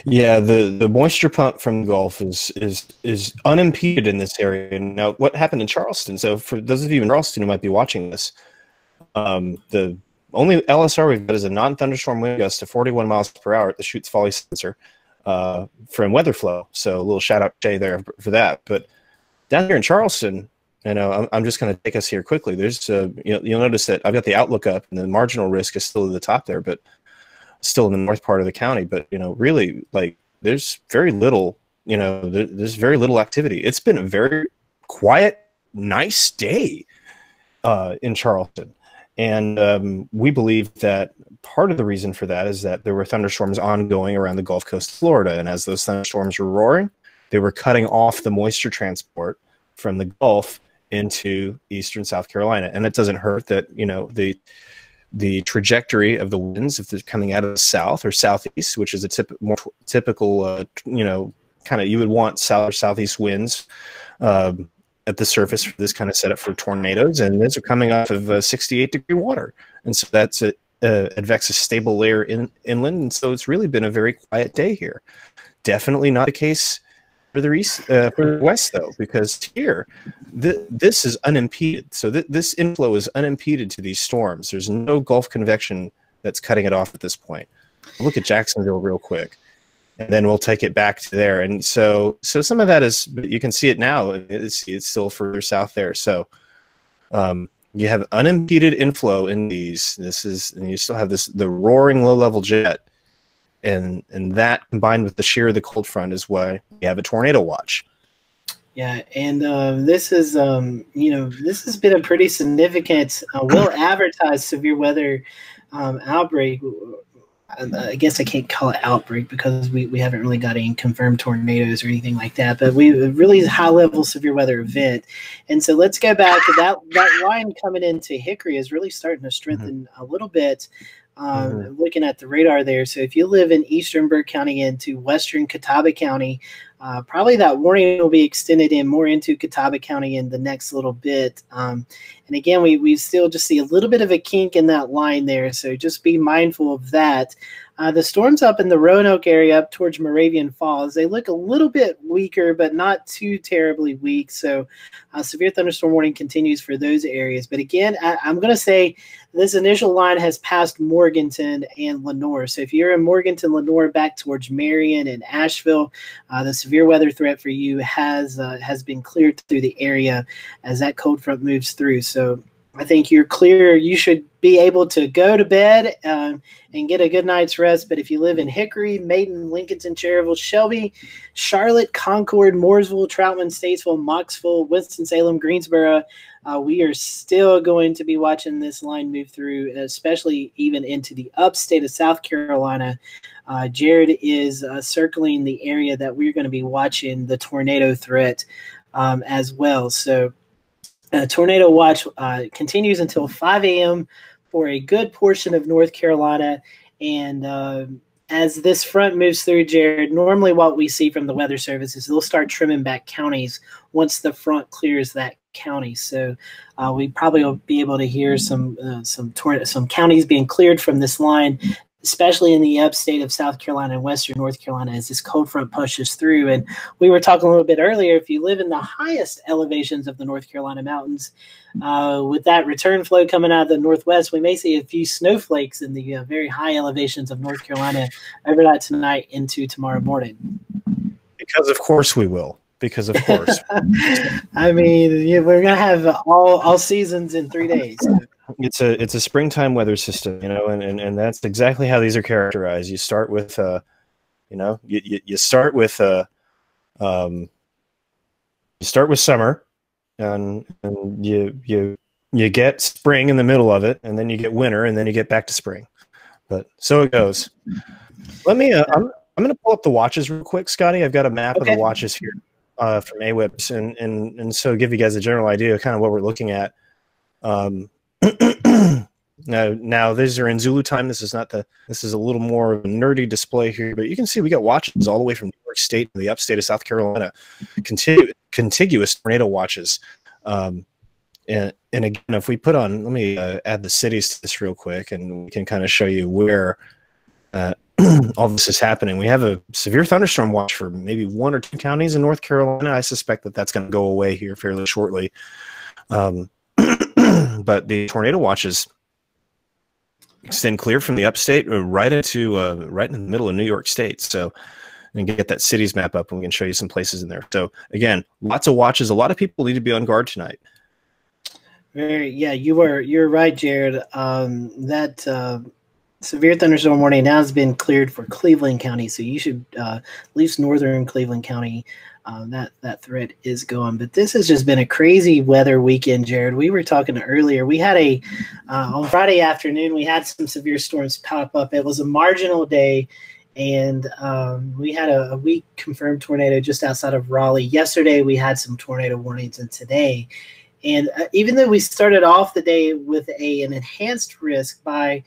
Yeah, the moisture pump from the Gulf is unimpeded in this area. And now, what happened in Charleston? So for those of you in Charleston who might be watching this, the only LSR we've got is a non-thunderstorm wind gust of 41 miles per hour at the Chutes Folly sensor from WeatherFlow. So a little shout out to Jay there for that. But down here in Charleston, I'm just going to take us here quickly. There's you'll notice that I've got the outlook up, and the marginal risk is still at the top there, but still in the north part of the county. But really, like, there's very little. There's very little activity. It's been a very quiet, nice day in Charleston. And we believe that part of the reason for that is that there were thunderstorms ongoing around the Gulf Coast of Florida. And as those thunderstorms were roaring, they were cutting off the moisture transport from the Gulf into eastern South Carolina. And it doesn't hurt that, the trajectory of the winds, if they're coming out of the south or southeast, which is a more typical, kind of, you would want south or southeast winds at the surface for this kind of setup for tornadoes, and those are coming off of 68-degree water, and so that's advects a stable layer inland, and so it's really been a very quiet day here. Definitely not the case for the east, for the west, though, because here this is unimpeded. So this inflow is unimpeded to these storms. There's no Gulf convection that's cutting it off at this point. Look at Jacksonville real quick, and then we'll take it back to there. And so some of that is, you can see it now. It's still further south there. So you have unimpeded inflow in these. And you still have the roaring low-level jet, and that combined with the shear of the cold front is why you have a tornado watch. Yeah, and this is this has been a pretty significant, well advertised severe weather outbreak. I guess I can't call it outbreak because we haven't really got any confirmed tornadoes or anything like that, but we really high level severe weather event. And so let's go back to that line coming into Hickory is really starting to strengthen a little bit. Looking at the radar there. So if you live in eastern Burke County into western Catawba County, probably that warning will be extended in more into Catawba County in the next little bit. And again, we still just see a little bit of a kink in that line there. So just be mindful of that. The storms up in the Roanoke area up towards Moravian Falls, they look a little bit weaker, but not too terribly weak. So severe thunderstorm warning continues for those areas. But again, I'm going to say this initial line has passed Morganton and Lenoir. So if you're in Morganton, Lenoir, back towards Marion and Asheville, the severe weather threat for you has been cleared through the area as that cold front moves through. So I think you're clear. You should be able to go to bed and get a good night's rest. But if you live in Hickory, Maiden, Lincolnton, Cherryville, Shelby, Charlotte, Concord, Mooresville, Troutman, Statesville, Moxville, Winston-Salem, Greensboro, we are still going to be watching this line move through, especially even into the upstate of South Carolina. Jared is circling the area that we're going to be watching the tornado threat as well. So tornado watch continues until 5 a.m. for a good portion of North Carolina. And as this front moves through, Jared, normally what we see from the Weather Service is they'll start trimming back counties once the front clears that county. So we probably will be able to hear some counties being cleared from this line, especially in the upstate of South Carolina and western North Carolina as this cold front pushes through. And we were talking a little bit earlier, if you live in the highest elevations of the North Carolina mountains, with that return flow coming out of the northwest, we may see a few snowflakes in the very high elevations of North Carolina overnight tonight into tomorrow morning. Because of course we will. Because of course. I mean, we're going to have all seasons in 3 days. It's a springtime weather system, and that's exactly how these are characterized. You start with you start with summer, and you get spring in the middle of it, and then you get winter, and then you get back to spring. But so it goes. Let me I'm going to pull up the watches real quick, Scotty. I've got a map of the watches here from AWIPS, and so give you guys a general idea of kind of what we're looking at. Now these are in Zulu time. This is a little more of a nerdy display here, but you can see we got watches all the way from New York State to the upstate of South Carolina, contiguous tornado watches. And again, if we put on, let me add the cities to this real quick, and we can kind of show you where all this is happening. We have a severe thunderstorm watch for maybe 1 or 2 counties in North Carolina. I suspect that that's going to go away here fairly shortly. But the tornado watches extend clear from the upstate right in the middle of New York State. So, and get that cities map up, and we can show you some places in there. So again, lots of watches. A lot of people need to be on guard tonight. You're right, Jared. That severe thunderstorm warning now has been cleared for Cleveland County, so you should at least northern Cleveland County. That threat is gone. But this has just been a crazy weather weekend, Jared. We were talking earlier. We had on Friday afternoon, we had some severe storms pop up. It was a marginal day, and we had a weak confirmed tornado just outside of Raleigh. Yesterday, we had some tornado warnings, and today. And even though we started off the day with an enhanced risk by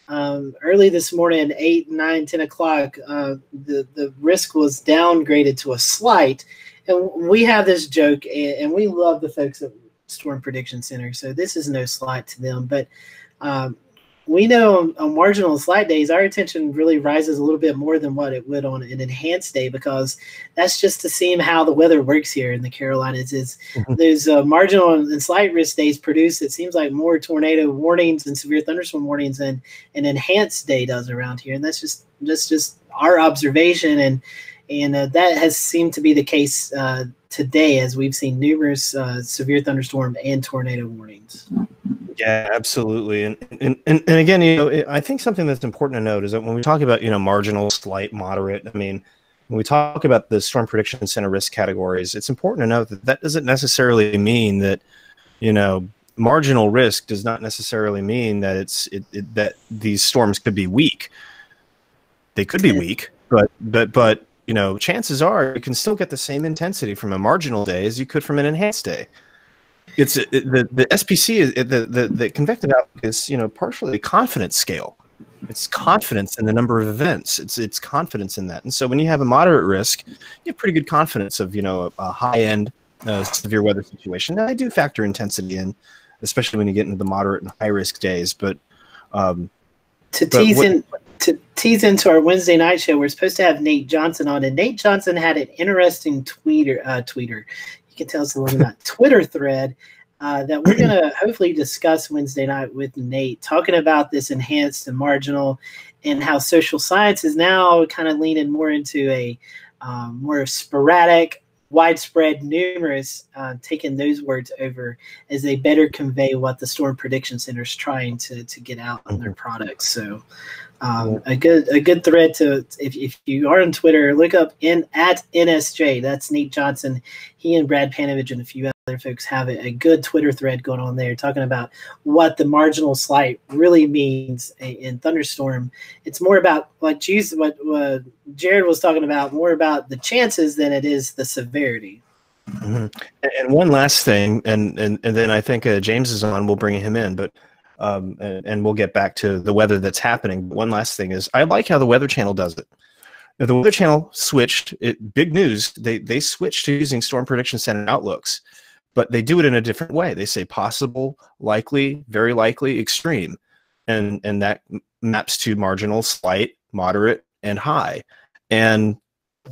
early this morning, 8, 9, 10 o'clock, the risk was downgraded to a slight. And we have this joke, and we love the folks at Storm Prediction Center, so this is no slight to them. But we know on marginal and slight days, our attention really rises a little bit more than what it would on an enhanced day, because that's just to see how the weather works here in the Carolinas. Is those marginal and slight risk days produce, it seems like, more tornado warnings and severe thunderstorm warnings than an enhanced day does around here. And that's just our observation. And that has seemed to be the case today, as we've seen numerous severe thunderstorm and tornado warnings. Yeah, absolutely. And again, I think something that's important to note is that when we talk about, marginal, slight, moderate, I mean, when we talk about the Storm Prediction Center risk categories, it's important to note that doesn't necessarily mean that, marginal risk does not necessarily mean that that these storms could be weak. They could be weak, but you know, chances are you can still get the same intensity from a marginal day as you could from an enhanced day. It's the SPC is the convective outlook is, you know, partially a confidence scale. It's confidence in the number of events. It's confidence in that. And so when you have a moderate risk, you have pretty good confidence of, you know, a high end severe weather situation. Now, I do factor intensity in, especially when you get into the moderate and high risk days. But to tease into our Wednesday night show, we're supposed to have Nate Johnson on, and Nate Johnson had an interesting tweeter. You can tell us a little bit about Twitter thread that we're going to hopefully discuss Wednesday night with Nate, talking about this enhanced and marginal and how social science is now kind of leaning more into a more sporadic, widespread, numerous, taking those words over as they better convey what the Storm Prediction Center is trying to get out on their products. So a good thread to, if you are on Twitter, look up at NSJ. That's Nate Johnson. He and Brad Panovich and a few other folks have a good Twitter thread going on there, talking about what the marginal slight really means in thunderstorm. It's more about what Jared was talking about, more about the chances than it is the severity. Mm-hmm. And one last thing, and then I think James is on. We'll bring him in, but. And we'll get back to the weather that's happening. One last thing is I like how the Weather Channel does it. Now, the Weather Channel switched. Big news. They switched to using Storm Prediction Center outlooks, but they do it in a different way. They say possible, likely, very likely, extreme, and that maps to marginal, slight, moderate, and high, and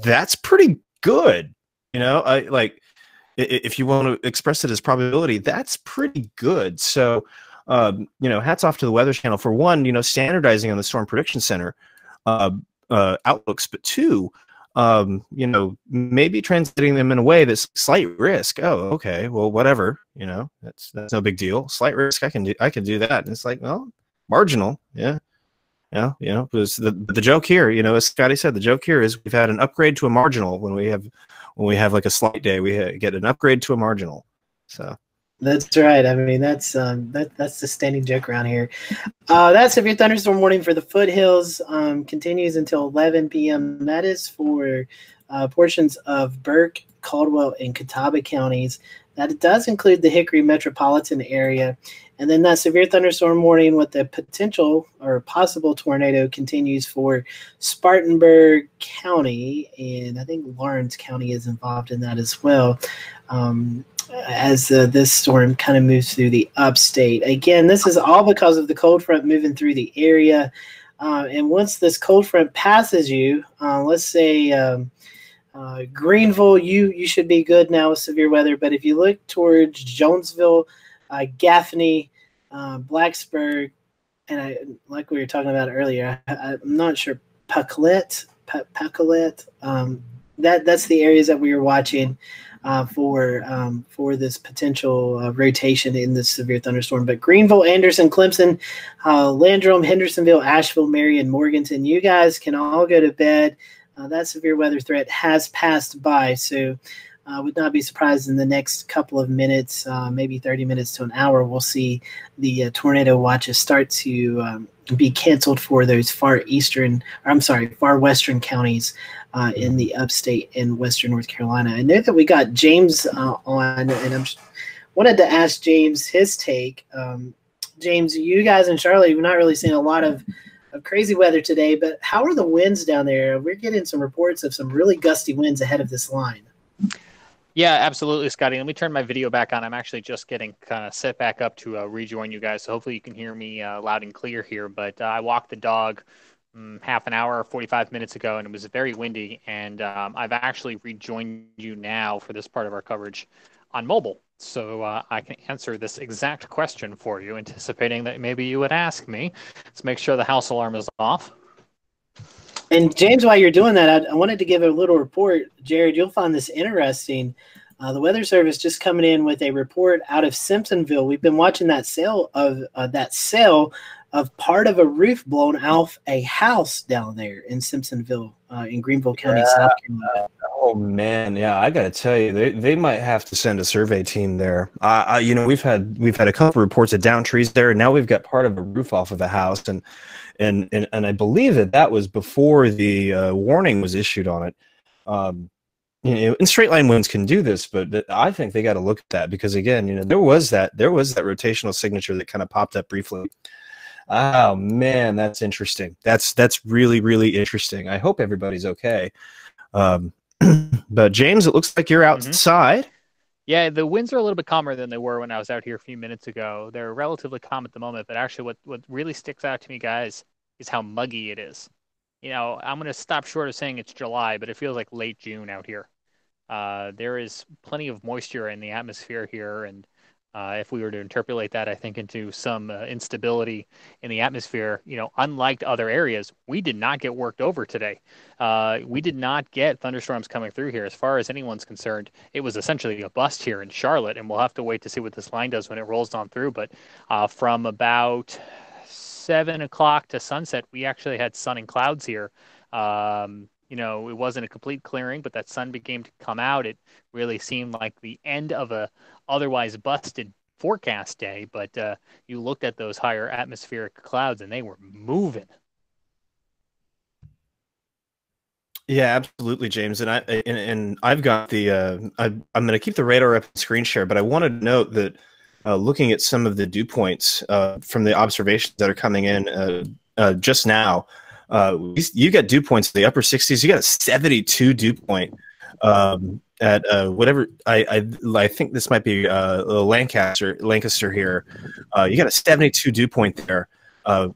that's pretty good. You know, if you want to express it as probability, that's pretty good. So. You know, hats off to the Weather Channel for one, you know, standardizing on the Storm Prediction Center outlooks, but two, you know, maybe translating them in a way that's slight risk. Oh, okay, well, whatever, you know, that's no big deal. Slight risk, I can do that. And it's like, well, marginal, yeah, you know, because the joke here, you know, as Scotty said, the joke here is we've had an upgrade to a marginal when we have like a slight day, we get an upgrade to a marginal, so. That's right. I mean, that's the standing joke around here. That severe thunderstorm warning for the foothills continues until 11 p.m. That is for portions of Burke, Caldwell, and Catawba counties. That does include the Hickory metropolitan area. And then that severe thunderstorm warning with the potential or possible tornado continues for Spartanburg County, and I think Lawrence County is involved in that as well. As this storm kind of moves through the upstate. Again, this is all because of the cold front moving through the area. And once this cold front passes you, let's say Greenville, you should be good now with severe weather. But if you look towards Jonesville, Gaffney, Blacksburg, and like we were talking about earlier, I'm not sure, Pacolet, that's the areas that we were watching for this potential rotation in this severe thunderstorm. But Greenville, Anderson, Clemson, Landrum, Hendersonville, Asheville, Marion, Morganton, you guys can all go to bed. That severe weather threat has passed by, so I would not be surprised in the next couple of minutes, maybe 30 minutes to an hour, we'll see the tornado watches start to be canceled for those far western counties in the upstate and western North Carolina. I know that we got James on, and I wanted to ask James his take. James, you guys in Charlotte, you've not really seen a lot of crazy weather today, but how are the winds down there? We're getting some reports of some really gusty winds ahead of this line. Yeah, absolutely, Scotty. Let me turn my video back on. I'm actually just getting kind of set back up to rejoin you guys, so hopefully you can hear me loud and clear here. But I walked the dog half an hour, 45 minutes ago, and it was very windy. And I've actually rejoined you now for this part of our coverage on mobile. So I can answer this exact question for you, anticipating that maybe you would ask me. Let's make sure the house alarm is off. And James, while you're doing that, I wanted to give a little report. Jared, you'll find this interesting. The Weather Service just coming in with a report out of Simpsonville. We've been watching that sale of part of a roof blown off a house down there in Simpsonville, in Greenville County, South Carolina. Oh man, yeah, I gotta tell you, they might have to send a survey team there. You know, we've had a couple reports of down trees there, and now we've got part of a roof off of a house, and I believe that was before the warning was issued on it. You know, and straight line winds can do this, but I think they got to look at that, because again, you know, there was that rotational signature that kind of popped up briefly. Oh man, that's interesting. That's really, really interesting. I hope everybody's okay. But James, it looks like you're outside. Yeah, the winds are a little bit calmer than they were when I was out here a few minutes ago. They're relatively calm at the moment, but actually what really sticks out to me, guys, is how muggy it is. You know, I'm going to stop short of saying it's July, but it feels like late June out here. There is plenty of moisture in the atmosphere here, and if we were to interpolate that, I think, into some instability in the atmosphere, you know, unlike other areas, we did not get worked over today. We did not get thunderstorms coming through here. As far as anyone's concerned, it was essentially a bust here in Charlotte, and we'll have to wait to see what this line does when it rolls on through. But from about 7 o'clock to sunset, we actually had sun and clouds here. You know, it wasn't a complete clearing, but that sun began to come out. It really seemed like the end of a otherwise busted forecast day, but you looked at those higher atmospheric clouds and they were moving. Yeah, absolutely, James. And I've got the I'm going to keep the radar up and screen share, but I wanted to note that looking at some of the dew points from the observations that are coming in just now, you got dew points in the upper 60s. You got a 72 dew point at whatever I think this might be Lancaster here. You got a 72 dew point there. The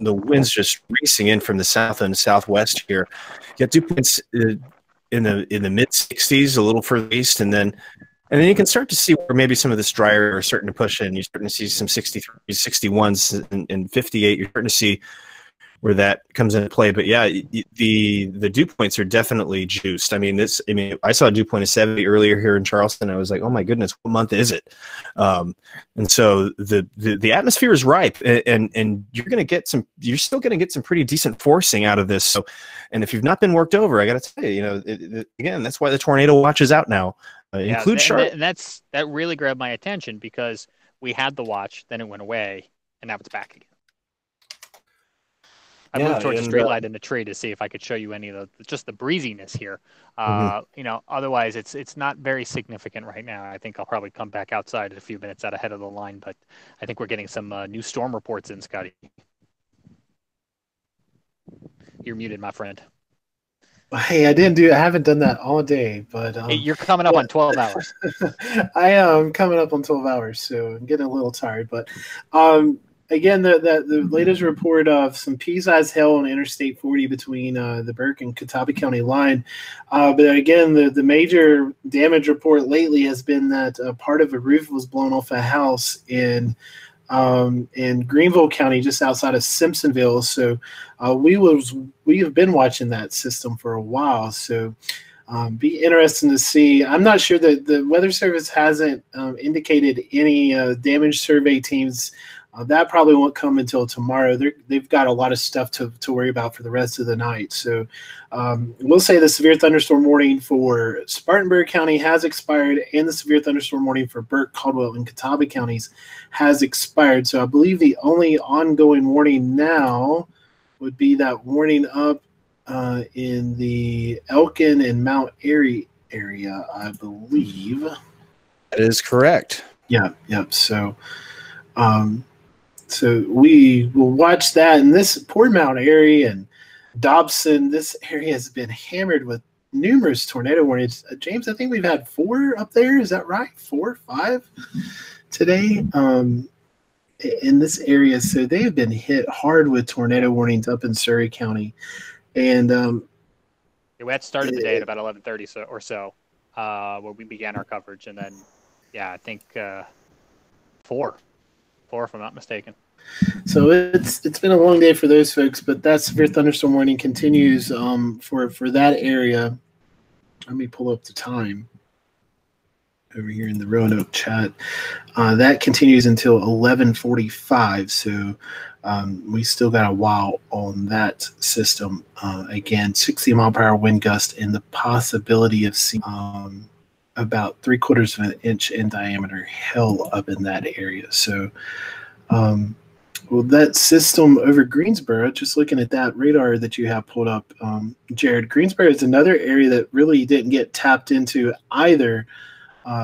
wind's just racing in from the south and southwest here. You got dew points in the mid 60s, a little further east, and then you can start to see where maybe some of this drier are starting to push in. You're starting to see some 63s, 61s, and 58. You're starting to see where that comes into play. But yeah, the dew points are definitely juiced. I mean, I saw a dew point of 70 earlier here in Charleston. I was like, oh my goodness, what month is it? And so the atmosphere is ripe, and you're still going to get some pretty decent forcing out of this. So, and if you've not been worked over, I got to tell you, you know, again, that's why the tornado watch is out now. Include Charlotte. And that really grabbed my attention, because we had the watch, then it went away, and now it's back again. I moved towards the straight line in the tree to see if I could show you any of just the breeziness here. You know, otherwise it's not very significant right now. I think I'll probably come back outside a few minutes out ahead of the line, but I think we're getting some new storm reports in, Scotty. You're muted, my friend. Hey, I haven't done that all day, but hey, you're coming up on 12 hours. I am coming up on 12 hours, so I'm getting a little tired, but again, the latest report of some pea-sized hail on Interstate 40 between the Burke and Catawba County line. But again, the major damage report lately has been that part of a roof was blown off a house in Greenville County, just outside of Simpsonville. So we have been watching that system for a while. So be interesting to see. I'm not sure that the Weather Service hasn't indicated any damage survey teams. That probably won't come until tomorrow. They've got a lot of stuff to worry about for the rest of the night. So we'll say the severe thunderstorm warning for Spartanburg County has expired, and the severe thunderstorm warning for Burke, Caldwell, and Catawba counties has expired. So I believe the only ongoing warning now would be that warning up in the Elkin and Mount Airy area, I believe. That is correct. Yeah, yep. So so we will watch that. And this Port Mount area and Dobson, this area has been hammered with numerous tornado warnings. James, I think we've had 4 up there. Is that right? 4 or 5 today in this area. So they have been hit hard with tornado warnings up in Surrey County. And we had started the day at about 11:30 or so, where we began our coverage. And then, yeah, I think 4, if I'm not mistaken. So it's been a long day for those folks, but that severe thunderstorm warning continues for that area. Let me pull up the time. over here in the Roanoke chat. That continues until 11:45, so we still got a while on that system. Again, 60-mile-per-hour wind gust and the possibility of seeing about 3/4 of an inch in diameter held up in that area. So, well, that system over Greensboro, just looking at that radar that you have pulled up, Jared, Greensboro is another area that really didn't get tapped into either.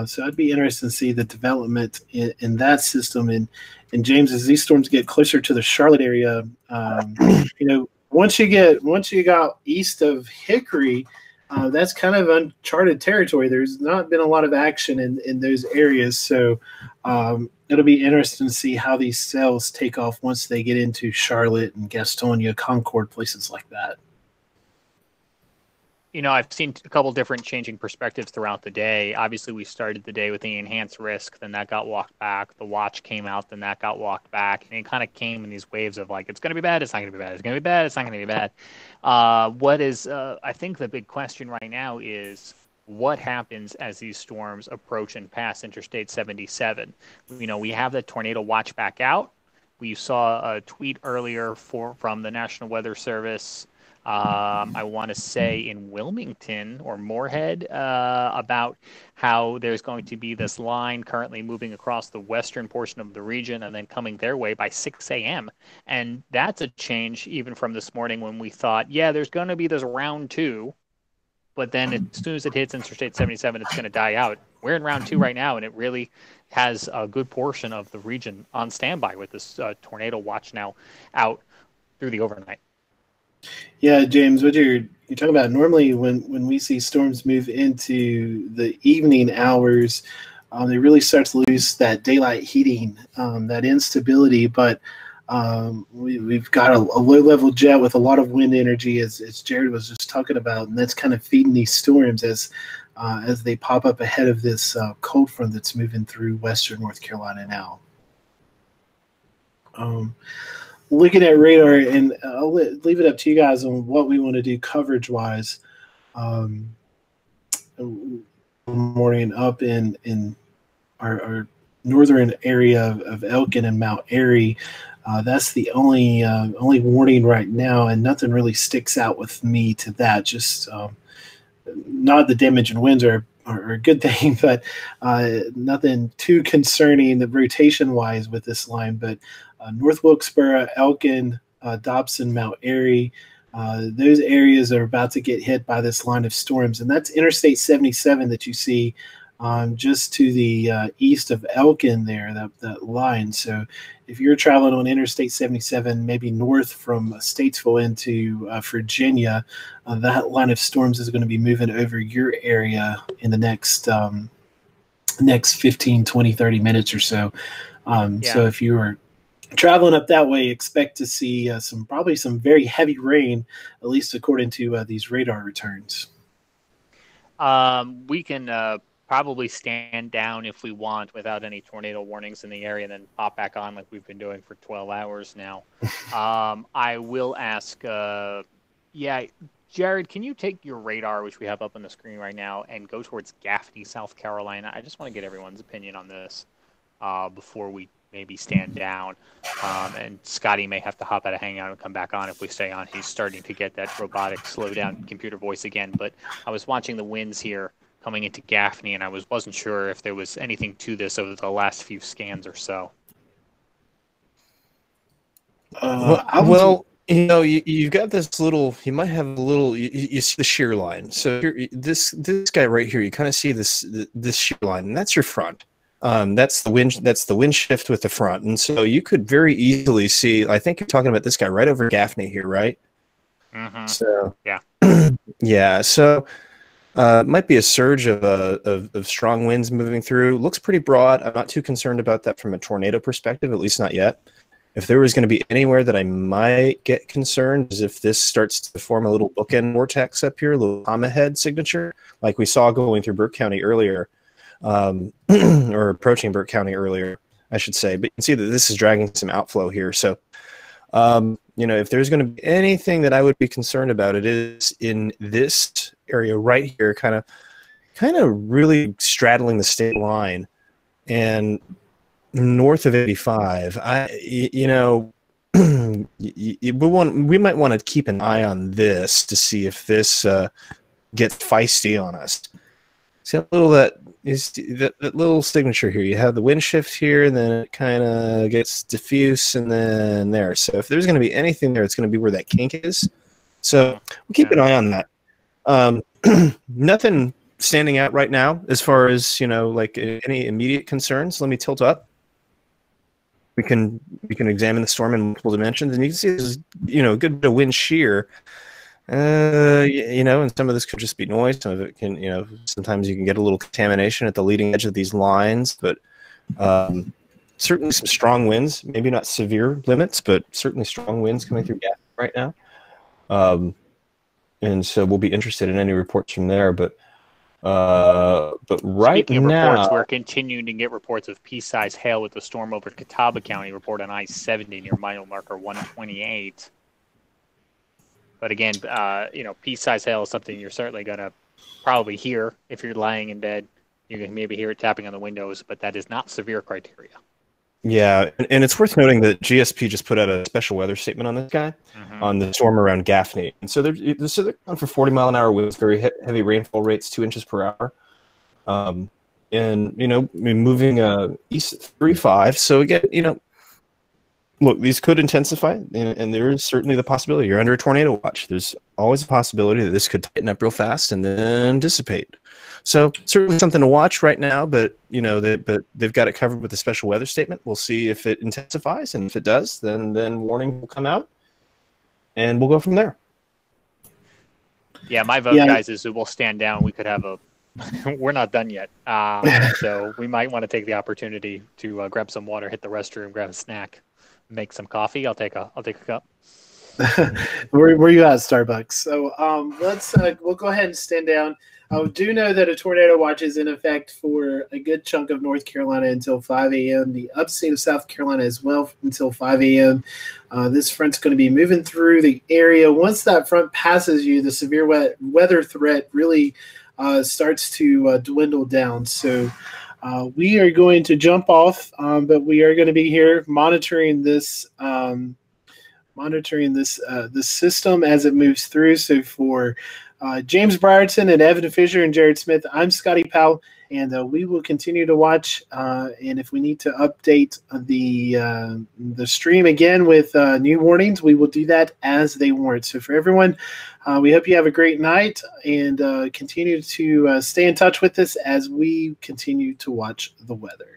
So I'd be interested to see the development in that system. And James, as these storms get closer to the Charlotte area, once you got east of Hickory, that's kind of uncharted territory. There's not been a lot of action in those areas. So it'll be interesting to see how these cells take off once they get into Charlotte and Gastonia, Concord, places like that. I've seen a couple different changing perspectives throughout the day. Obviously, we started the day with the enhanced risk, then that got walked back. The watch came out, then that got walked back. And it kind of came in these waves of like, it's going to be bad, it's not going to be bad, it's going to be bad, it's not going to be bad. What is, I think the big question right now is what happens as these storms approach and pass Interstate 77? We have the tornado watch back out. We saw a tweet earlier from the National Weather Service, I want to say in Wilmington or Moorhead, about how there's going to be this line currently moving across the western portion of the region and then coming their way by 6 a.m. And that's a change even from this morning when we thought, yeah, there's going to be this round 2, but then as soon as it hits Interstate 77, it's going to die out. We're in round 2 right now, and it really has a good portion of the region on standby with this tornado watch now out through the overnight. Yeah, James, what you're talking about, normally when we see storms move into the evening hours, they really start to lose that daylight heating, that instability. But we've got a low-level jet with a lot of wind energy, as Jared was just talking about, and that's kind of feeding these storms as they pop up ahead of this cold front that's moving through western North Carolina now. Looking at radar, and I'll leave it up to you guys on what we want to do coverage-wise. Morning up in our northern area of Elkin and Mount Airy, that's the only warning right now, and nothing really sticks out with me to that. Just not the damage and winds are a good thing, but nothing too concerning the rotation-wise with this line. But North Wilkesboro, Elkin, Dobson, Mount Airy, those areas are about to get hit by this line of storms. And that's Interstate 77 that you see just to the east of Elkin there, that line. So if you're traveling on Interstate 77, maybe north from Statesville into Virginia, that line of storms is going to be moving over your area in the next 15, 20, 30 minutes or so. So if you are traveling up that way, expect to see probably some very heavy rain, at least according to these radar returns. We can probably stand down if we want without any tornado warnings in the area and then pop back on like we've been doing for 12 hours now. I will ask, Jared, can you take your radar, which we have up on the screen right now, and go towards Gaffney, South Carolina? I just want to get everyone's opinion on this before we maybe stand down. And Scotty may have to hop out of Hangout and come back on if we stay on. He's starting to get that robotic slow down computer voice again. But I was watching the winds here coming into Gaffney, and I wasn't sure if there was anything to this over the last few scans or so. You've got this little. You might have a little. You see the shear line. So this guy right here. You kind of see this shear line, and that's your front. That's the wind. That's the wind shift with the front, and so you could very easily see. I think you're talking about this guy right over Gaffney here, right? Mm-hmm. So yeah, yeah. So. It might be a surge of strong winds moving through. Looks pretty broad. I'm not too concerned about that from a tornado perspective, at least not yet. If there was going to be anywhere that I might get concerned is if this starts to form a little bookend vortex up here, a little hammerhead signature, like we saw going through Burke County earlier, or approaching Burke County earlier, I should say. But you can see that this is dragging some outflow here. So, if there's going to be anything that I would be concerned about, it is in this area right here, kind of kind of really straddling the state line and north of 85. We might want to keep an eye on this to see if this gets feisty on us. See how little that little signature here. You have the wind shift here, and then it kind of gets diffuse, and then there. So if there's going to be anything there, it's going to be where that kink is. So we'll keep an eye on that. Nothing standing out right now as far as like any immediate concerns. Let me tilt up. We can examine the storm in multiple dimensions, and you can see there's a good bit of wind shear. And some of this could just be noise. Some of it can, sometimes you can get a little contamination at the leading edge of these lines, but certainly some strong winds, maybe not severe limits, but certainly strong winds coming through Gaffney right now. And so we'll be interested in any reports from there, but right Speaking of now, reports, we're continuing to get reports of pea-size hail with the storm over Catawba County report on I-70 near mile marker 128. But again, pea-size hail is something you're certainly going to probably hear if you're lying in bed. You can maybe hear it tapping on the windows, but that is not severe criteria. Yeah, and it's worth noting that GSP just put out a special weather statement on this guy, on the storm around Gaffney. And so they're going for 40-mile-an-hour winds, very heavy rainfall rates, 2 inches per hour. Moving east 3-5. So again, look, these could intensify, and there is certainly the possibility. You're under a tornado watch. There's always a possibility that this could tighten up real fast and then dissipate. So certainly something to watch right now, but they've got it covered with a special weather statement. We'll see if it intensifies, and if it does, then warning will come out, and we'll go from there. Yeah, my vote, guys, is that we'll stand down. We could have we're not done yet, so we might want to take the opportunity to grab some water, hit the restroom, grab a snack, make some coffee. I'll take a cup. Where you at, Starbucks? So we'll go ahead and stand down. I do know that a tornado watch is in effect for a good chunk of North Carolina until 5 a.m. The upstate of South Carolina as well until 5 a.m. This front's going to be moving through the area. Once that front passes you, the severe weather threat really starts to dwindle down. So we are going to jump off, but we are going to be here monitoring this system as it moves through. So for James Brierton and Evan Fisher and Jared Smith, I'm Scotty Powell, and we will continue to watch. And if we need to update the stream again with new warnings, we will do that as they warrant. So for everyone, we hope you have a great night, and continue to stay in touch with us as we continue to watch the weather.